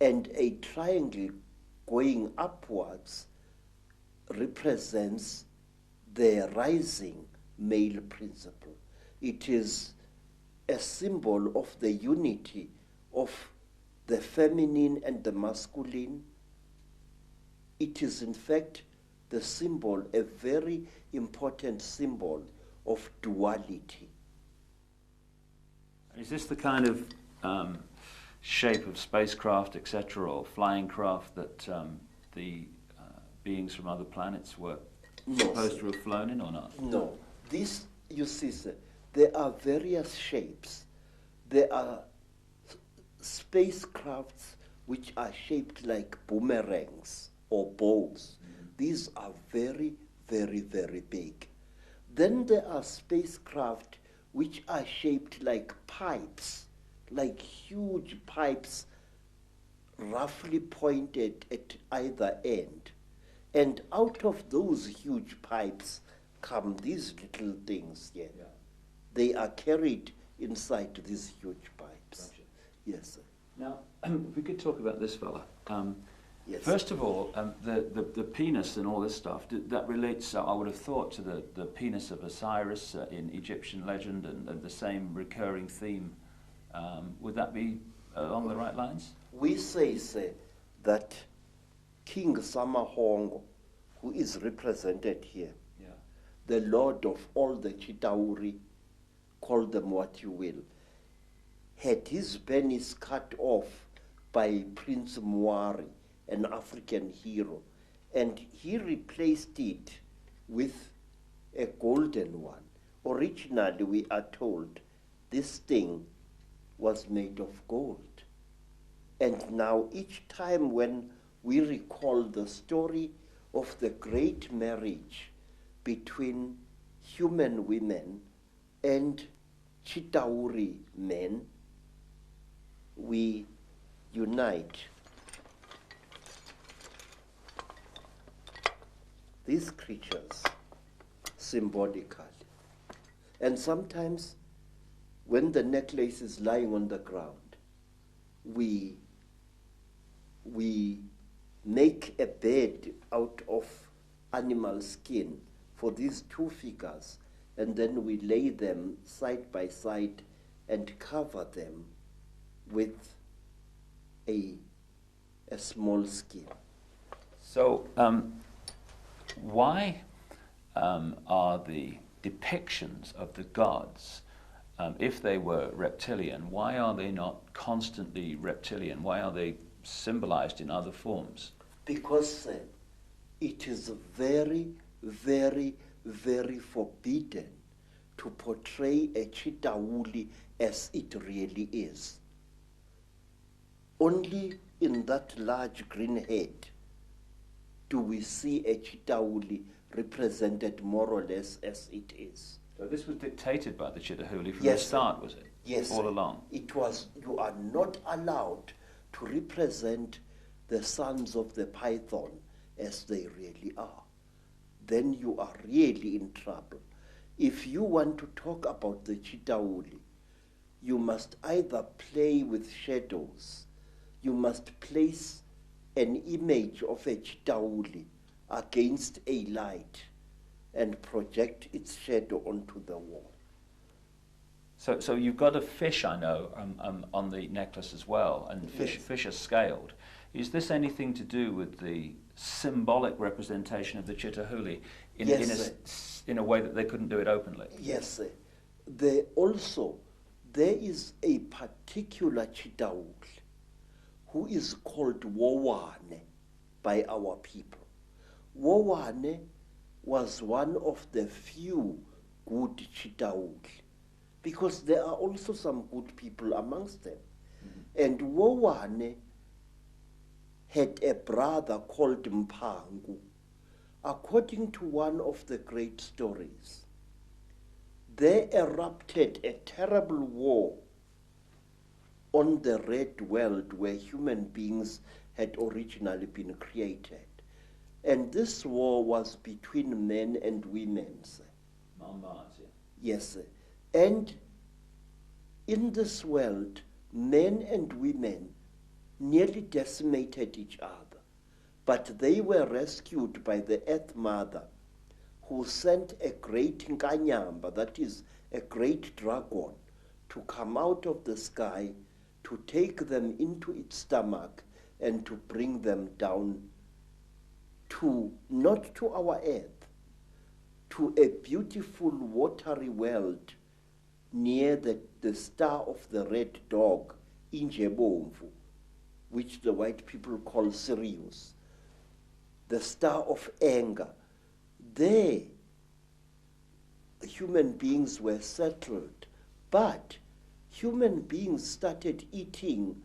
and a triangle going upwards represents the rising male principle. It is a symbol of the unity of the feminine and the masculine. It is in fact the symbol, a very important symbol of duality. Is this the kind of shape of spacecraft, etc., or flying craft that the beings from other planets were supposed to have flown in, or not? No. This, you see, sir, there are various shapes. There are spacecrafts which are shaped like boomerangs or bows. These are very, very, very big. Then there are spacecraft which are shaped like pipes, like huge pipes roughly pointed at either end. And out of those huge pipes come these little things here. Yeah. They are carried inside these huge pipes. Gotcha. Yes, sir. Now, if we could talk about this fella. Yes. First of all, the penis and all this stuff, that relates, I would have thought, to the penis of Osiris in Egyptian legend, and the same recurring theme. Would that be along the right lines? We say that King Samahongo, who is represented here, the lord of all the Chitauri, call them what you will, had his penis cut off by Prince Mwari, an African hero, and he replaced it with a golden one. Originally, we are told, this thing was made of gold. And now each time when we recall the story of the great marriage between human women and Chitauri men, we unite these creatures symbolically. And sometimes when the necklace is lying on the ground, we make a bed out of animal skin for these two figures, and then we lay them side by side and cover them with a small skin. So, why are the depictions of the gods, if they were reptilian, why are they not constantly reptilian? Why are they symbolized in other forms? Because it is very, very, very forbidden to portray a Chitauli as it really is. Only in that large green head do we see a Chitauli represented more or less as it is. So this was dictated by the Chitauli from the start, was it? Yes. All along? It was. You are not allowed to represent the sons of the python as they really are, then you are really in trouble. If you want to talk about the Chitauli, you must either play with shadows, you must place an image of a Chitauli against a light and project its shadow onto the wall. So you've got a fish, I know, on the necklace as well, and fish are scaled. Is this anything to do with the symbolic representation of the Chitahuli in a way that they couldn't do it openly? Yes, there is a particular Chitauli who is called Wowane by our people. Wowane was one of the few good Chitauli, because there are also some good people amongst them. Mm-hmm. And Wowane had a brother called Mpangu. According to one of the great stories, there erupted a terrible war on the red world where human beings had originally been created. And this war was between men and women. Yes. And in this world, men and women nearly decimated each other, but they were rescued by the Earth Mother, who sent a great Nkanyamba, that is a great dragon, to come out of the sky to take them into its stomach and to bring them down to, not to our earth, to a beautiful watery world near the star of the red dog, Injebomvu, which the white people call Sirius, the star of anger. There, human beings were settled, but human beings started eating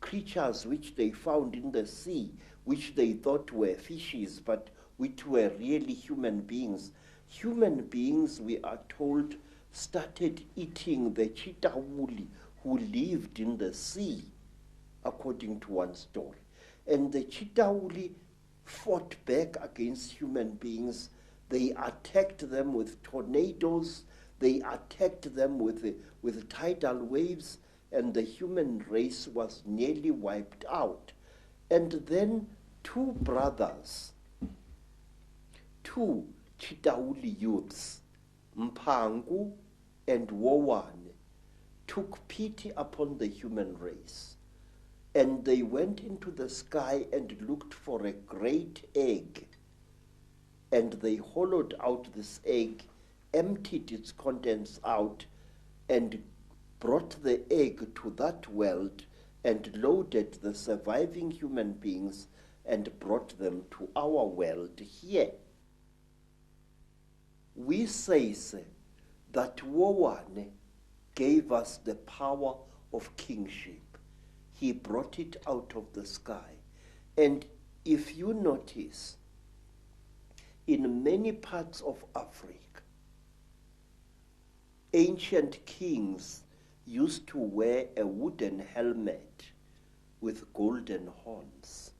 creatures which they found in the sea, which they thought were fishes, but which were really human beings. Human beings, we are told, started eating the Chitauli who lived in the sea, according to one story. And the Chitauli fought back against human beings. They attacked them with tornadoes, they attacked them with tidal waves, and the human race was nearly wiped out. And then two brothers, two Chitauli youths, Mpangu and Wowane, took pity upon the human race. And they went into the sky and looked for a great egg. And they hollowed out this egg, emptied its contents out, and brought the egg to that world and loaded the surviving human beings and brought them to our world here. We say that Wowane gave us the power of kingship. He brought it out of the sky. And if you notice, in many parts of Africa, ancient kings used to wear a wooden helmet with golden horns.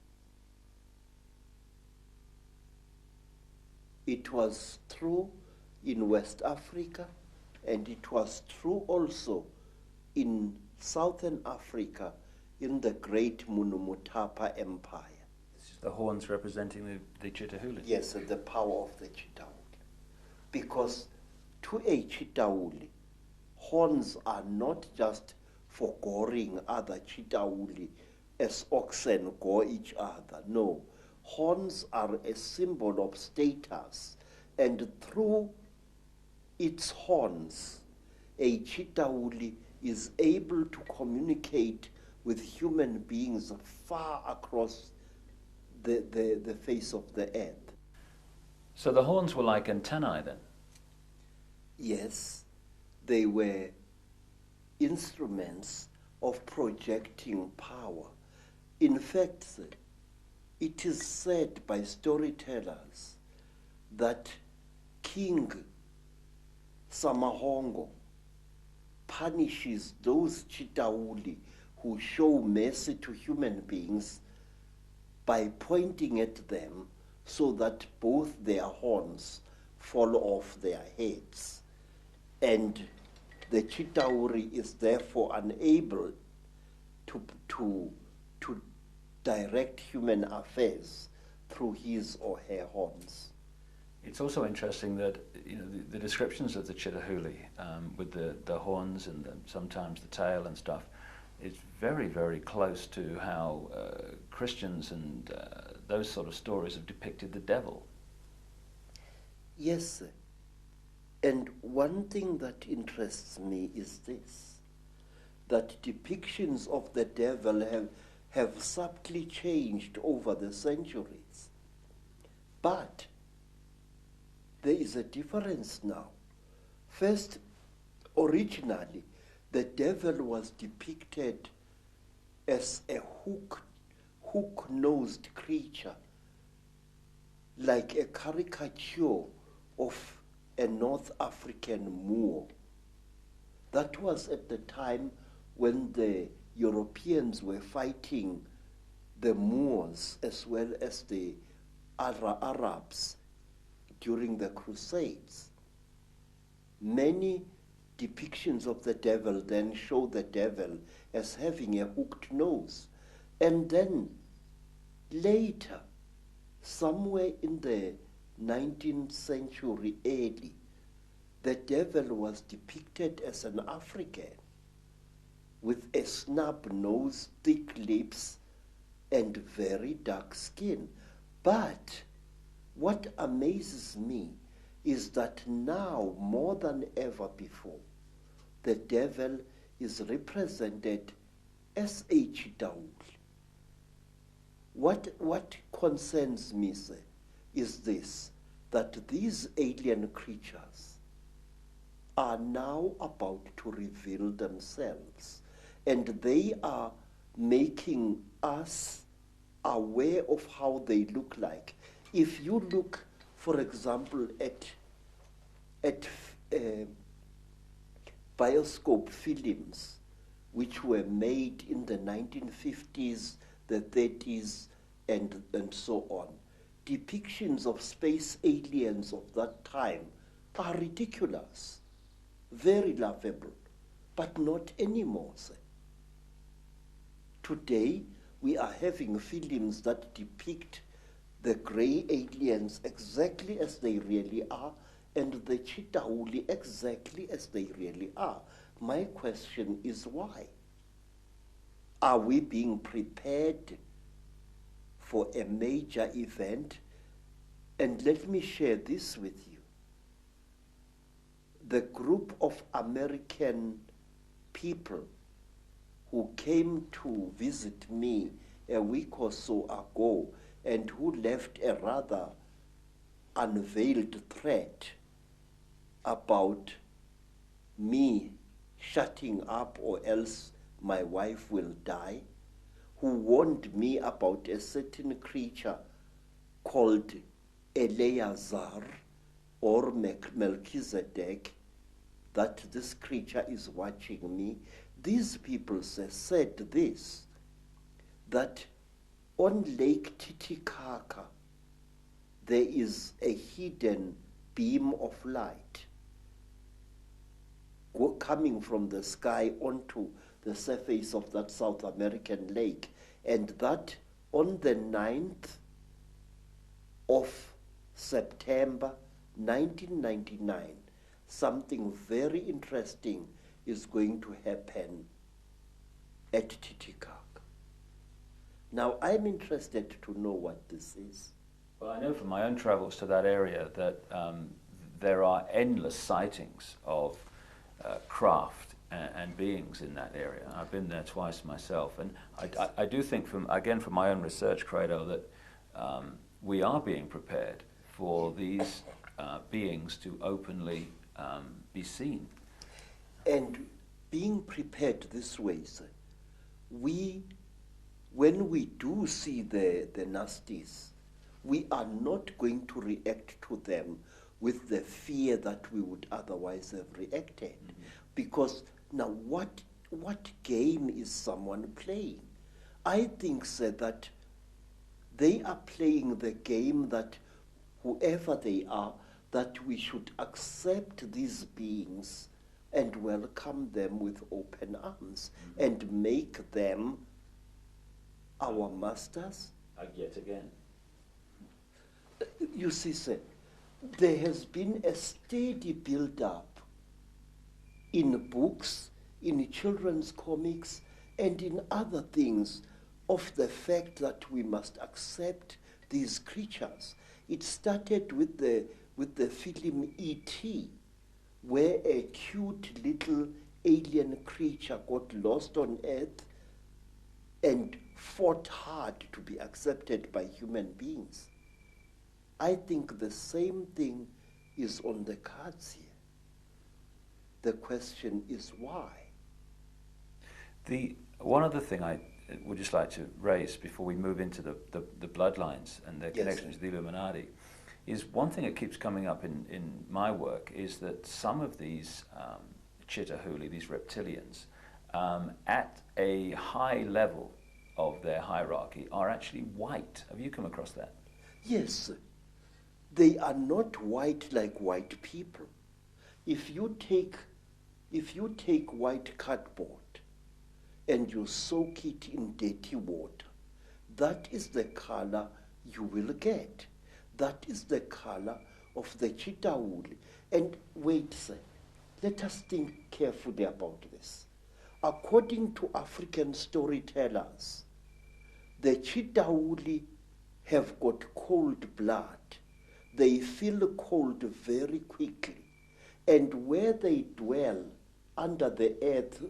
It was true in West Africa, and it was true also in Southern Africa in the great Mutwa Empire. This is the horns representing the Chitahuli. Yes, the power of the Chitauli. Because to a Chitauli, horns are not just for goring other Chitauli as oxen gore each other. No, horns are a symbol of status, and through its horns, a Chitauli is able to communicate with human beings far across the face of the earth. So the horns were like antennae then? Yes, they were instruments of projecting power. In fact, it is said by storytellers that King Samahongo punishes those Chitauli who show mercy to human beings by pointing at them so that both their horns fall off their heads. And the Chitauri is therefore unable to direct human affairs through his or her horns. It's also interesting that the descriptions of the Chitahuli with the horns and sometimes the tail and stuff is very, very close to how Christians and those sort of stories have depicted the devil. Yes, sir. And one thing that interests me is this, that depictions of the devil have subtly changed over the centuries. But there is a difference now. First, originally, the devil was depicted as a hook-nosed creature, like a caricature of a North African Moor. That was at the time when the Europeans were fighting the Moors as well as the Arabs during the Crusades. Many depictions of the devil then show the devil as having a hooked nose. And then later, somewhere in the 19th century early, the devil was depicted as an African with a snub nose, thick lips, and very dark skin. But what amazes me is that now, more than ever before, the devil is represented as a Chitauli. What concerns me, sir, is this, that these alien creatures are now about to reveal themselves, and they are making us aware of how they look like. If you look, for example, at bioscope films which were made in the 1950s, the 30s, and so on, depictions of space aliens of that time are ridiculous, very laughable, but not anymore, sir. Today, we are having films that depict the grey aliens exactly as they really are, and the Chitauli exactly as they really are. My question is why? Are we being prepared for a major event? And let me share this with you. The group of American people who came to visit me a week or so ago and who left a rather unveiled threat about me shutting up or else my wife will die, who warned me about a certain creature called Eleazar or Melchizedek, that this creature is watching me. These people said this, that on Lake Titicaca there is a hidden beam of light coming from the sky onto the surface of that South American lake, and that on the 9th of September 1999, something very interesting is going to happen at Titicaca. Now, I'm interested to know what this is. Well, I know from my own travels to that area that there are endless sightings of craft and beings in that area. I've been there twice myself, and I do think, from my own research, Credo, that we are being prepared for these beings to openly be seen. And being prepared this way, sir, when we do see the nasties, we are not going to react to them with the fear that we would otherwise have reacted. Mm-hmm. Because now what game is someone playing? I think, sir, that They are playing the game that whoever they are, that we should accept these beings and welcome them with open arms and make them our masters. Yet again. You see, sir, there has been a steady build-up in books, in children's comics, and in other things of the fact that we must accept these creatures. It started with the film E.T., where a cute little alien creature got lost on Earth and fought hard to be accepted by human beings. I think the same thing is on the cards here. The question is why? One other thing I would just like to raise before we move into the bloodlines and their connections to the Illuminati is one thing that keeps coming up in my work is that some of these Chitahuli, these reptilians, at a high level of their hierarchy are actually white. Have you come across that? Yes. They are not white like white people. If you take white cardboard and you soak it in dirty water, that is the color you will get. That is the color of the Chitahuli. And wait, sir, let us think carefully about this. According to African storytellers, the Chitahuli have got cold blood. They feel cold very quickly. And where they dwell, under the earth,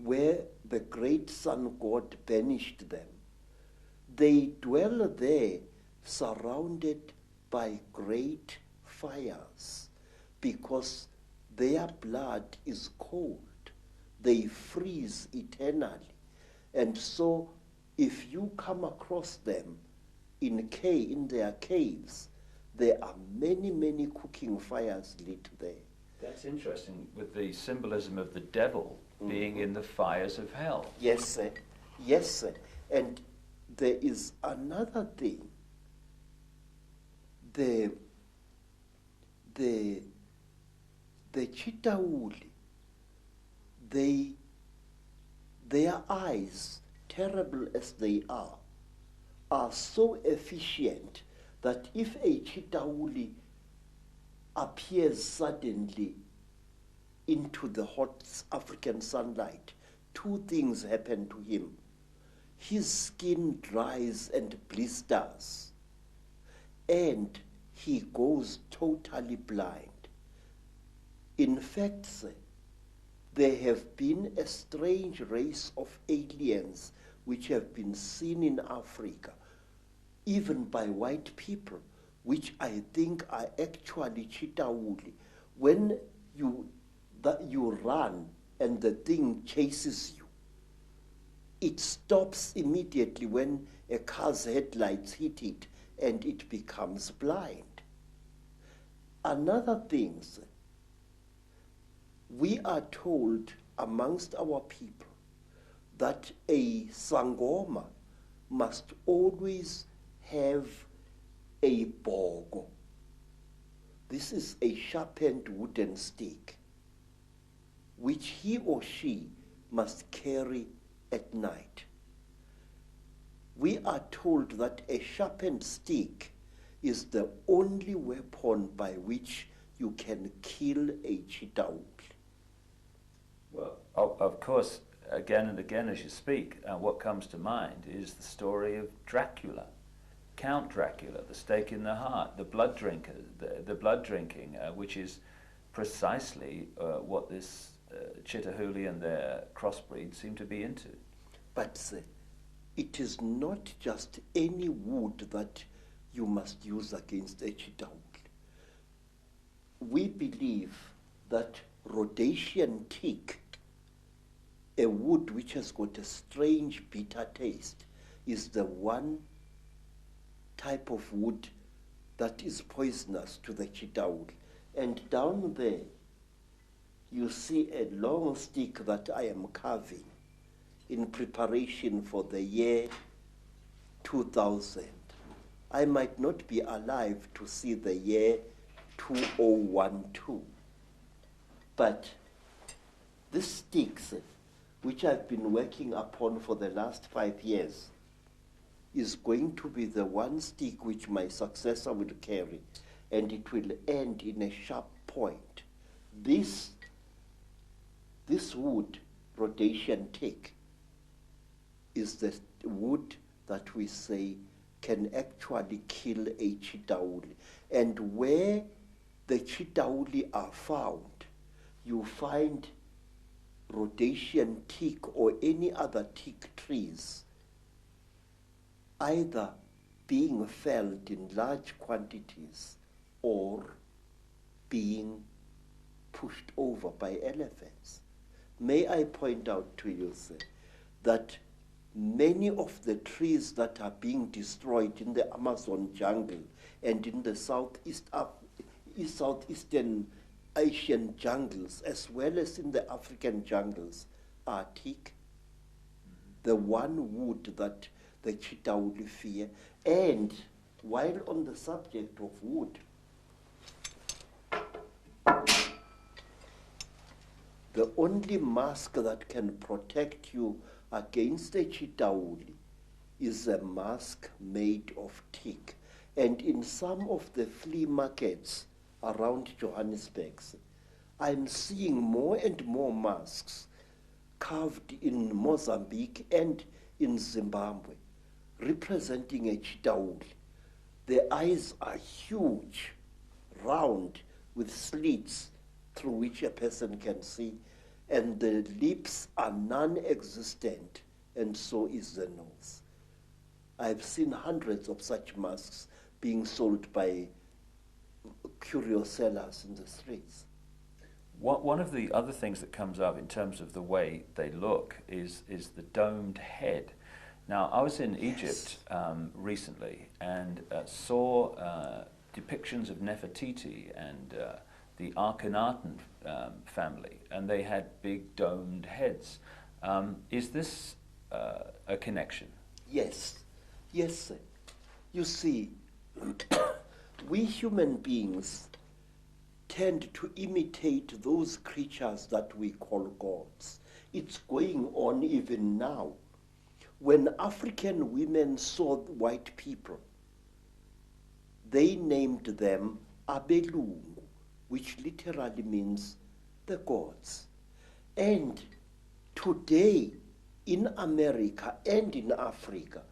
where the great sun god banished them, they dwell there surrounded by great fires because their blood is cold. They freeze eternally. And so if you come across them in their caves, there are many, many cooking fires lit there. That's interesting, with the symbolism of the devil being in the fires of hell. Yes, sir. Yes, sir. And there is another thing. The Chitahuli, their eyes, terrible as they are so efficient that if a Chitahuli appears suddenly into the hot African sunlight, two things happen to him. His skin dries and blisters, and he goes totally blind. In fact, sir, there have been a strange race of aliens which have been seen in Africa, even by white people, which I think are actually Chitahuli. When you run and the thing chases you, it stops immediately when a car's headlights hit it and it becomes blind. Another thing, we are told amongst our people that a Sangoma must always have a bogo. This is a sharpened wooden stick which he or she must carry at night. We are told that a sharpened stick is the only weapon by which you can kill a Chitahuli. Well, of course, again and again as you speak, what comes to mind is the story of Dracula. Count Dracula, the stake in the heart, the blood drinker, the blood drinking, which is precisely what this Chitahuli and their crossbreed seem to be into. But it is not just any wood that you must use against a Chitahuli. We believe that Rhodesian teak, a wood which has got a strange bitter taste, is the one type of wood that is poisonous to the Chitahuli. And down there, you see a long stick that I am carving in preparation for the year 2000. I might not be alive to see the year 2012. But this sticks, which I've been working upon for the last 5 years, is going to be the one stick which my successor will carry, and it will end in a sharp point. This wood, rhodesian teak, is the wood that we say can actually kill a chitauli. And where the chitauli are found, you find rhodesian teak or any other teak trees either being felled in large quantities or being pushed over by elephants. May I point out to you, sir, that many of the trees that are being destroyed in the Amazon jungle and in the Southeastern Asian jungles, as well as in the African jungles, are teak, the one wood that the chitauli fear. And while on the subject of wood, the only mask that can protect you against the chitauli is a mask made of teak. And in some of the flea markets around Johannesburg, I'm seeing more and more masks carved in Mozambique and in Zimbabwe, representing a chitauli. The eyes are huge, round, with slits through which a person can see, and the lips are non-existent, and so is the nose. I've seen hundreds of such masks being sold by curio sellers in the streets. One of the other things that comes up in terms of the way they look is the domed head. Now, I was in Egypt recently and saw depictions of Nefertiti and the Akhenaten family, and they had big domed heads. Is this a connection? Yes, yes, sir. You see, we human beings tend to imitate those creatures that we call gods. It's going on even now. When African women saw white people, they named them Abelungu, which literally means the gods. And today, in America and in Africa,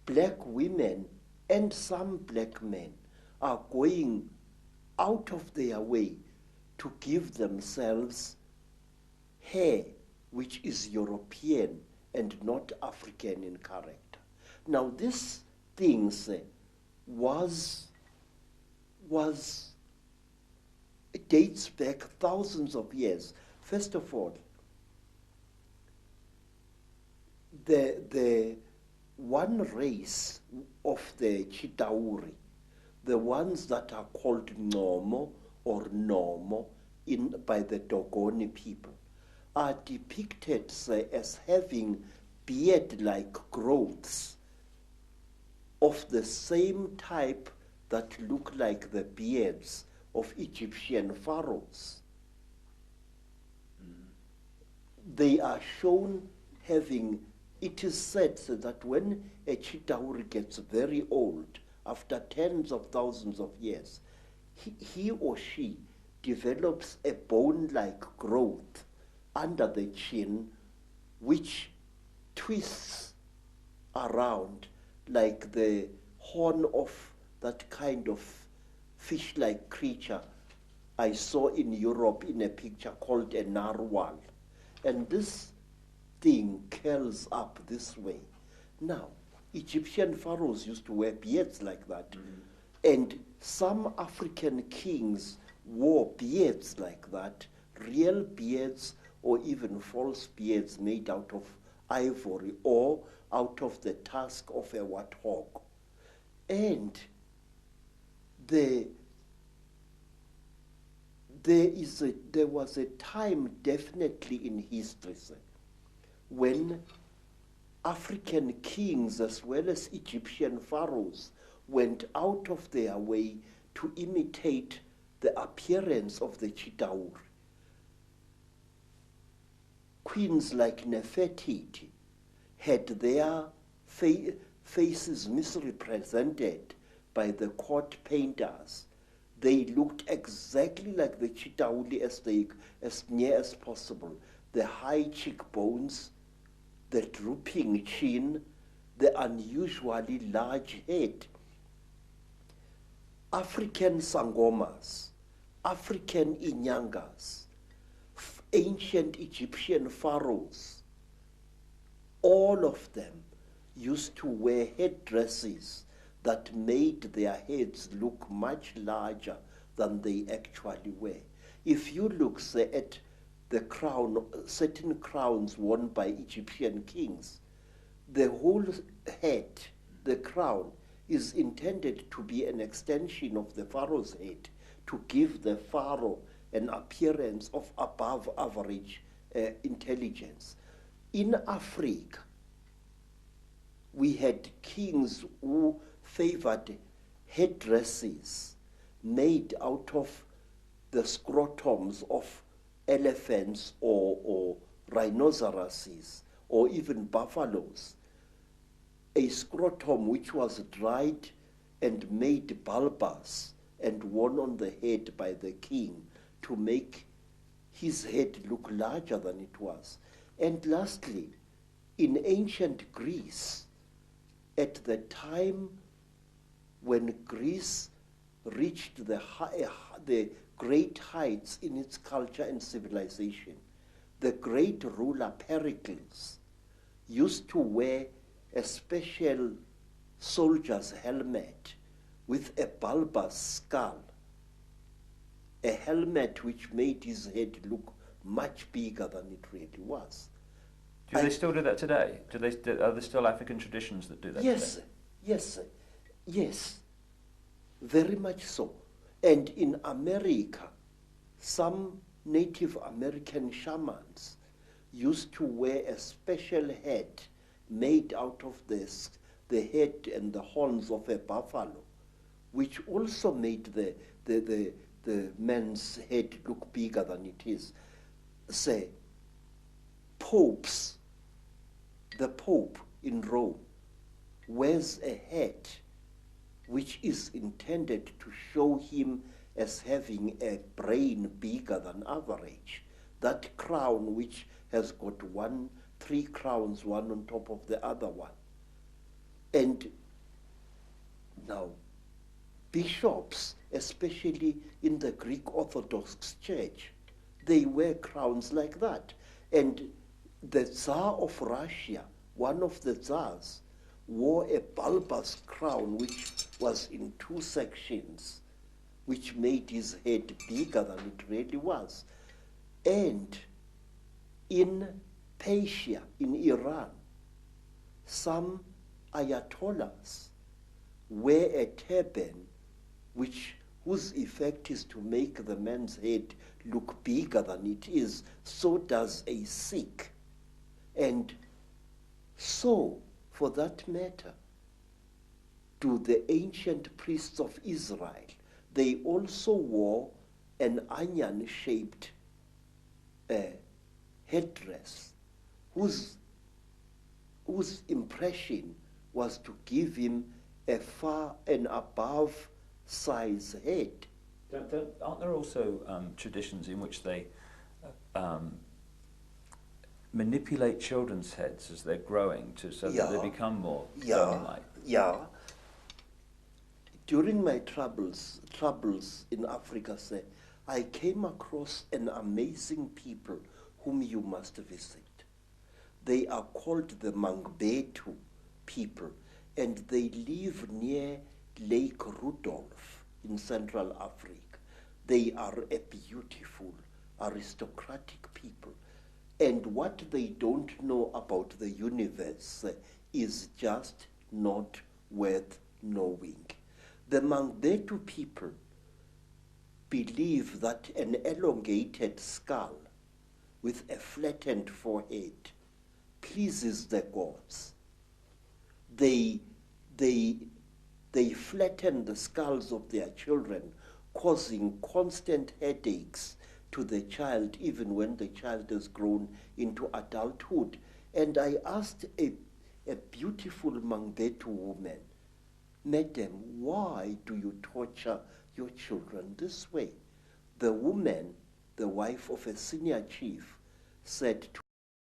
black women and some black men are going out of their way to give themselves hair which is European and not African in character. Now this thing it dates back thousands of years. First of all, the one race of the Chitauri, the ones that are called Nomo or Nomo by the Dogoni people, are depicted as having beard-like growths of the same type that look like the beards of Egyptian pharaohs. They are shown having, it is said that when a Chitauri gets very old, after tens of thousands of years, he or she develops a bone-like growth under the chin, which twists around like the horn of that kind of fish-like creature I saw in Europe in a picture called a narwhal. And this thing curls up this way. Now, Egyptian pharaohs used to wear beards like that. And some African kings wore beards like that, real beards or even false beards made out of ivory or out of the tusk of a warthog. And there was a time definitely in history when African kings as well as Egyptian pharaohs went out of their way to imitate the appearance of the Chitauri. Queens like Nefertiti had their faces misrepresented by the court painters. They looked exactly like the Chitauri as near as possible. The high cheekbones, the drooping chin, the unusually large head. African sangomas, African inyangas, ancient Egyptian pharaohs, all of them used to wear headdresses that made their heads look much larger than they actually were. If you look, say, at the crown, certain crowns worn by Egyptian kings, the whole head, the crown, is intended to be an extension of the pharaoh's head, to give the pharaoh an appearance of above average intelligence. In Africa, we had kings who favored headdresses made out of the scrotums of elephants or rhinoceroses or even buffaloes. A scrotum which was dried and made bulbous and worn on the head by the king to make his head look larger than it was. And lastly, in ancient Greece, at the time when Greece reached the great heights in its culture and civilization, the great ruler Pericles used to wear a special soldier's helmet with a bulbous skull, a helmet which made his head look much bigger than it really was. Do they still do that today? Are there still African traditions that do that yes, today? Yes, very much so. And in America, some Native American shamans used to wear a special head made out of the head and the horns of a buffalo, which also made the man's head look bigger than it is. Say, popes, the Pope in Rome wears a hat which is intended to show him as having a brain bigger than average. That crown which has got three crowns, one on top of the other one. And now, bishops, especially in the Greek Orthodox Church, they wear crowns like that. And the Tsar of Russia, one of the Tsars, wore a bulbous crown which was in two sections, which made his head bigger than it really was. And in Persia, in Iran, some ayatollahs wear a turban whose effect is to make the man's head look bigger than it is. So does a Sikh. And so, for that matter, do the ancient priests of Israel. They also wore an onion-shaped headdress whose impression was to give him a far and above size head. Aren't there also traditions in which they manipulate children's heads as they're growing so that they become more bone-like? Yeah. During my travels in Africa, I came across an amazing people whom you must visit. They are called the Mangbetu people, and they live near Lake Rudolph in Central Africa. They are a beautiful, aristocratic people. And what they don't know about the universe is just not worth knowing. The Mangbetu people believe that an elongated skull with a flattened forehead pleases the gods. They They flatten the skulls of their children, causing constant headaches to the child, even when the child has grown into adulthood. And I asked a beautiful Mangbetu woman, "Madam, why do you torture your children this way?" The woman, the wife of a senior chief, said to